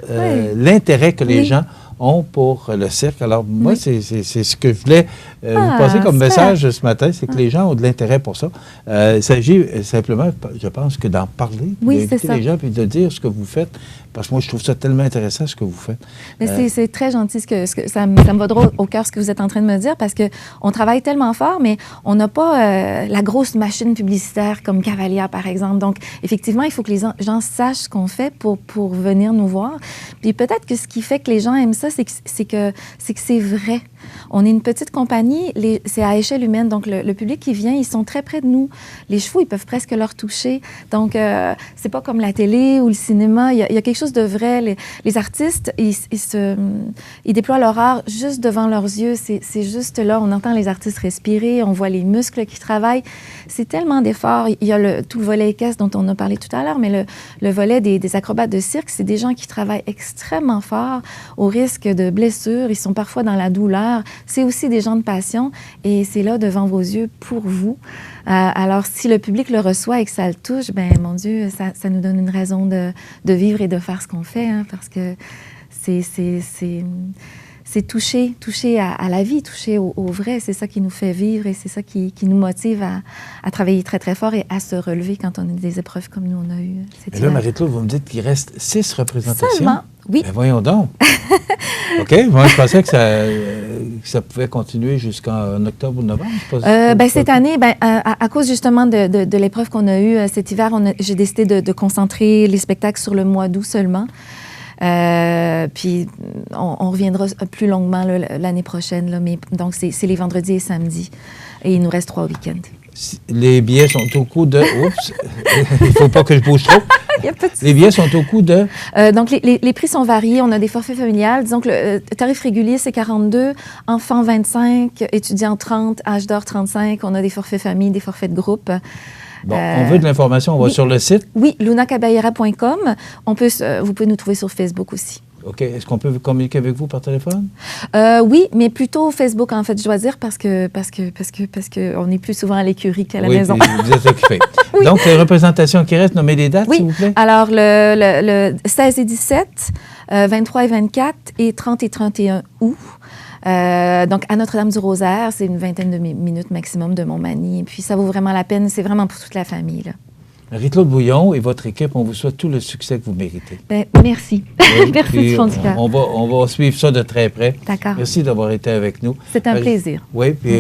l'intérêt que les gens ont pour le cirque. Alors, moi, c'est ce que je voulais vous passer comme message ce matin, c'est que les gens ont de l'intérêt pour ça. Il s'agit simplement, je pense, que d'en parler, d'inviter les gens, puis de dire ce que vous faites, parce que moi, je trouve ça tellement intéressant, ce que vous faites. Mais c'est très gentil, ça me va droit au cœur, ce que vous êtes en train de me dire, parce qu'on travaille tellement fort, mais on n'a pas la grosse machine publicitaire comme Cavalia, par exemple. Donc, effectivement, il faut que les gens sachent ce qu'on fait pour venir nous voir. Puis peut-être que ce qui fait que les gens aiment ça, c'est que c'est vrai. On est une petite compagnie, c'est à échelle humaine, donc le public qui vient, ils sont très près de nous. Les chevaux, ils peuvent presque leur toucher. Donc, c'est pas comme la télé ou le cinéma. Il y a quelque chose de vrai. Les artistes, ils déploient leur art juste devant leurs yeux. C'est juste là. On entend les artistes respirer, on voit les muscles qui travaillent. C'est tellement d'efforts. Il y a tout le volet équestre dont on a parlé tout à l'heure, mais le volet des acrobates de cirque, c'est des gens qui travaillent extrêmement fort au risque de blessures. Ils sont parfois dans la douleur. C'est aussi des gens de passion et c'est là devant vos yeux pour vous. Alors, si le public le reçoit et que ça le touche, mon Dieu, ça nous donne une raison de vivre et de faire ce qu'on fait, parce que c'est toucher à la vie, toucher au vrai. C'est ça qui nous fait vivre et c'est ça qui nous motive à travailler très, très fort et à se relever quand on a des épreuves comme nous, on a eu. Mais là, Marie-Claude, vous me dites qu'il reste 6 représentations. Seulement, oui. Voyons donc. OK. Moi, je pensais que ça pouvait continuer jusqu'en octobre ou novembre. Cette année, à cause justement de l'épreuve qu'on a eue cet hiver, j'ai décidé de concentrer les spectacles sur le mois d'août seulement. Puis on reviendra plus longuement l'année prochaine. Mais donc, c'est les vendredis et samedis. Et il nous reste 3 week-ends. Les billets sont au coût de... Oups! Il ne faut pas que je bouge trop. Les billets sont au coût de... Donc, les prix sont variés. On a des forfaits familiales. Disons que le tarif régulier, c'est 42, enfants 25, étudiants 30, âge d'or 35. On a des forfaits famille, des forfaits de groupe. Bon, on veut de l'information. On va sur le site? Oui, lunacaballera.com. Vous pouvez nous trouver sur Facebook aussi. OK. Est-ce qu'on peut communiquer avec vous par téléphone? Oui, mais plutôt Facebook, en fait, je dois dire, parce que on est plus souvent à l'écurie qu'à la maison. Oui, vous êtes occupé. Oui. Donc, les représentations qui restent, nommez les dates, s'il vous plaît. Alors, le 16 et 17, 23 et 24 et 30 et 31 août. Donc, à Notre-Dame-du-Rosaire, c'est une vingtaine de minutes maximum de Montmagny. Et puis, ça vaut vraiment la peine. C'est vraiment pour toute la famille, là. Marie-Claude Bouillon et votre équipe, on vous souhaite tout le succès que vous méritez. Merci. Merci du fond du cœur. On va suivre ça de très près. D'accord. Merci d'avoir été avec nous. C'est un plaisir. Oui, puis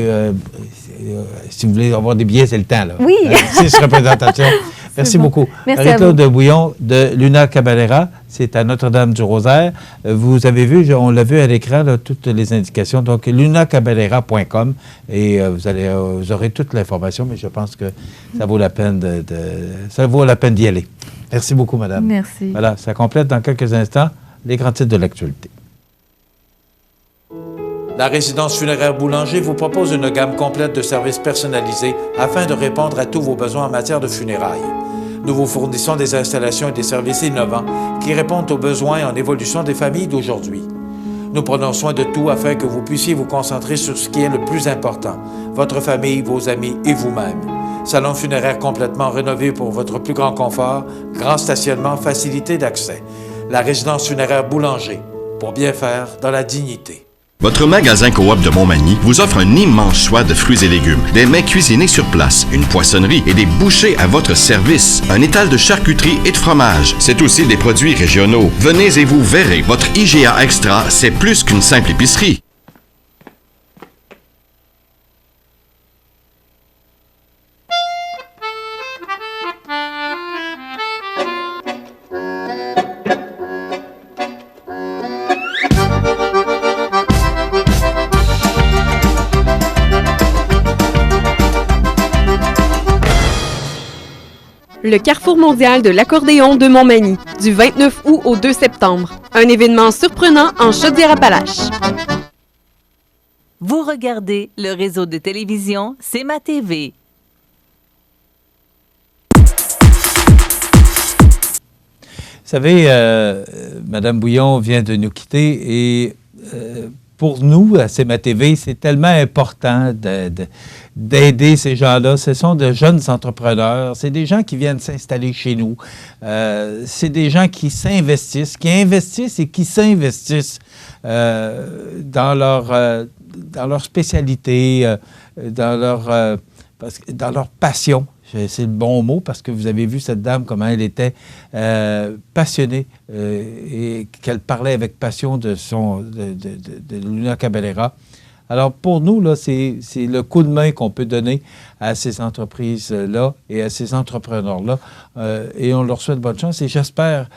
si vous voulez avoir des billets, c'est le temps, là. Oui. 6 représentations. Merci beaucoup. Merci Marie-Claude Bouillon de Luna Caballera, c'est à Notre-Dame-du-Rosaire. Vous avez vu, on l'a vu à l'écran, là, toutes les indications. Donc, lunacaballera.com et vous aurez toute l'information, mais je pense que ça vaut la peine d'y aller. Merci beaucoup, madame. Merci. Voilà, ça complète dans quelques instants les grands titres de l'actualité. La résidence funéraire Boulanger vous propose une gamme complète de services personnalisés afin de répondre à tous vos besoins en matière de funérailles. Nous vous fournissons des installations et des services innovants qui répondent aux besoins en évolution des familles d'aujourd'hui. Nous prenons soin de tout afin que vous puissiez vous concentrer sur ce qui est le plus important, votre famille, vos amis et vous-même. Salon funéraire complètement rénové pour votre plus grand confort, grand stationnement, facilité d'accès. La résidence funéraire Boulanger, pour bien faire dans la dignité. Votre magasin Coop de Montmagny vous offre un immense choix de fruits et légumes, des mets cuisinés sur place, une poissonnerie et des bouchers à votre service, un étal de charcuterie et de fromage. C'est aussi des produits régionaux. Venez et vous verrez, votre IGA Extra, c'est plus qu'une simple épicerie. Le Carrefour mondial de l'accordéon de Montmagny, du 29 août au 2 septembre. Un événement surprenant en Chaudière-Appalaches. Vous regardez le réseau de télévision C'est ma TV. Vous savez, Mme Bouillon vient de nous quitter et pour nous, à C'est ma TV, c'est tellement important d'aider ces gens-là. Ce sont de jeunes entrepreneurs. C'est des gens qui viennent s'installer chez nous. C'est des gens qui s'investissent, qui investissent et qui s'investissent dans leur spécialité, dans leur passion. C'est le bon mot parce que vous avez vu cette dame, comment elle était passionnée et qu'elle parlait avec passion de Luna Caballera. Alors, pour nous, là, c'est le coup de main qu'on peut donner à ces entreprises-là et à ces entrepreneurs-là. Et on leur souhaite bonne chance. Et j'espère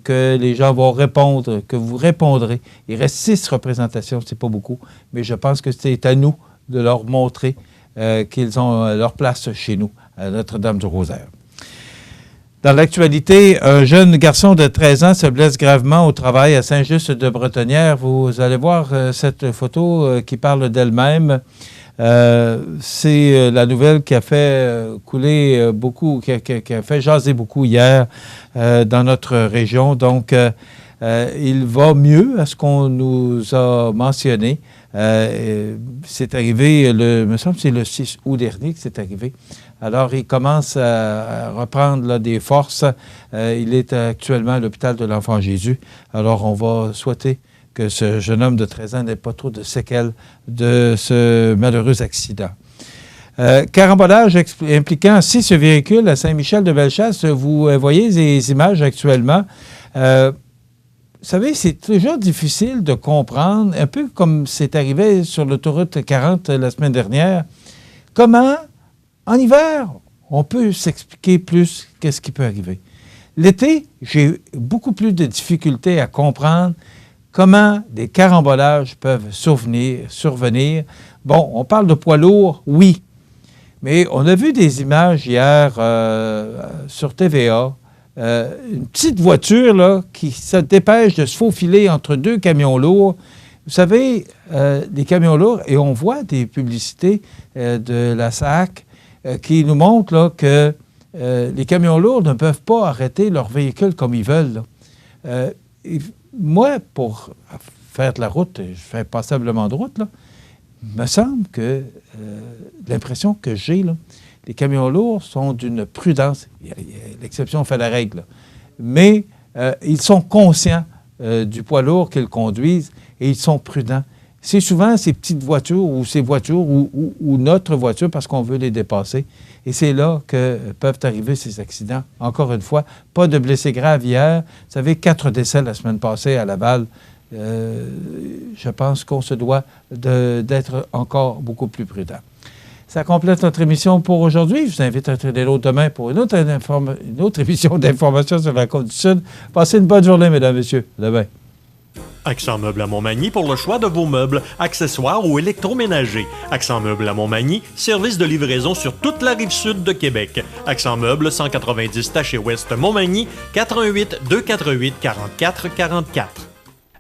que les gens vont répondre, que vous répondrez. Il reste 6 représentations, c'est pas beaucoup, mais je pense que c'est à nous de leur montrer qu'ils ont leur place chez nous, à Notre-Dame-du-Rosaire. Dans l'actualité, un jeune garçon de 13 ans se blesse gravement au travail à Saint-Just-de-Bretonnière. Vous allez voir cette photo qui parle d'elle-même. C'est la nouvelle qui a fait couler beaucoup, qui a fait jaser beaucoup hier dans notre région. Donc, il va mieux à ce qu'on nous a mentionné. C'est arrivé, il me semble que c'est le 6 août dernier que c'est arrivé. Alors, il commence à reprendre là, des forces. Il est actuellement à l'hôpital de l'Enfant Jésus. Alors, on va souhaiter que ce jeune homme de 13 ans n'ait pas trop de séquelles de ce malheureux accident. Carambolage impliquant 6 véhicules à Saint-Michel-de-Bellechasse. Vous voyez les images actuellement. Vous savez, c'est toujours difficile de comprendre, un peu comme c'est arrivé sur l'autoroute 40 la semaine dernière, comment, en hiver, on peut s'expliquer plus qu'est-ce qui peut arriver. L'été, j'ai beaucoup plus de difficultés à comprendre comment des carambolages peuvent survenir. Bon, on parle de poids lourds, oui, mais on a vu des images hier sur TVA. Une petite voiture là, qui se dépêche de se faufiler entre 2 camions lourds. Vous savez, des camions lourds, et on voit des publicités de la SAC qui nous montrent là, que les camions lourds ne peuvent pas arrêter leur véhicule comme ils veulent. Moi, pour faire de la route, je fais passablement de route, là, il me semble que l'impression que j'ai, là, les camions lourds sont d'une prudence. L'exception fait la règle. Mais ils sont conscients du poids lourd qu'ils conduisent et ils sont prudents. C'est souvent ces petites voitures ou ces voitures ou notre voiture parce qu'on veut les dépasser. Et c'est là que peuvent arriver ces accidents. Encore une fois, pas de blessés graves hier. Vous savez, 4 décès la semaine passée à Laval. Je pense qu'on se doit d'être encore beaucoup plus prudent. Ça complète notre émission pour aujourd'hui. Je vous invite à être des nôtres demain pour une autre émission d'information sur la Côte-du-Sud. Passez une bonne journée, mesdames et messieurs. À demain. Accent Meubles à Montmagny pour le choix de vos meubles, accessoires ou électroménagers. Accent Meubles à Montmagny, service de livraison sur toute la rive sud de Québec. Accent Meubles, 190 Taché Ouest Montmagny, 418 248 44 44.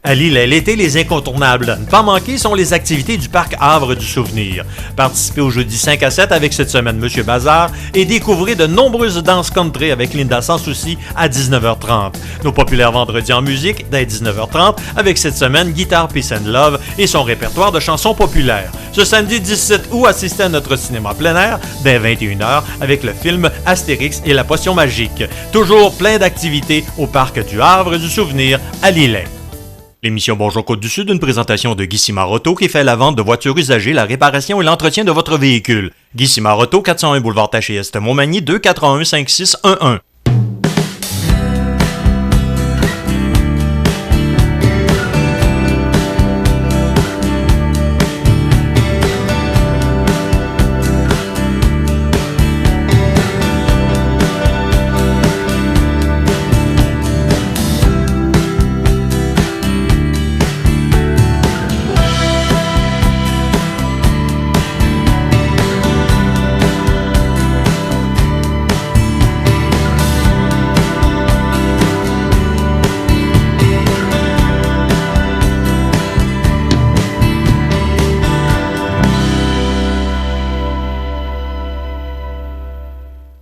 À Lillet, l'été, les incontournables à ne pas manquer sont les activités du Parc Havre du Souvenir. Participez au jeudi 5 à 7 avec cette semaine Monsieur Bazar et découvrez de nombreuses danses country avec Linda Sans Souci à 19h30. Nos populaires vendredis en musique dès 19h30 avec cette semaine Guitare Peace and Love et son répertoire de chansons populaires. Ce samedi 17 août, assistez à notre cinéma plein air dès 21h avec le film Astérix et la potion magique. Toujours plein d'activités au Parc du Havre du Souvenir à Lillet. L'émission Bonjour Côte-du-Sud, une présentation de Guy Simard Auto qui fait la vente de voitures usagées, la réparation et l'entretien de votre véhicule. Guy Simard Auto, 401 boulevard Taché-Est, Montmagny, 281 5611.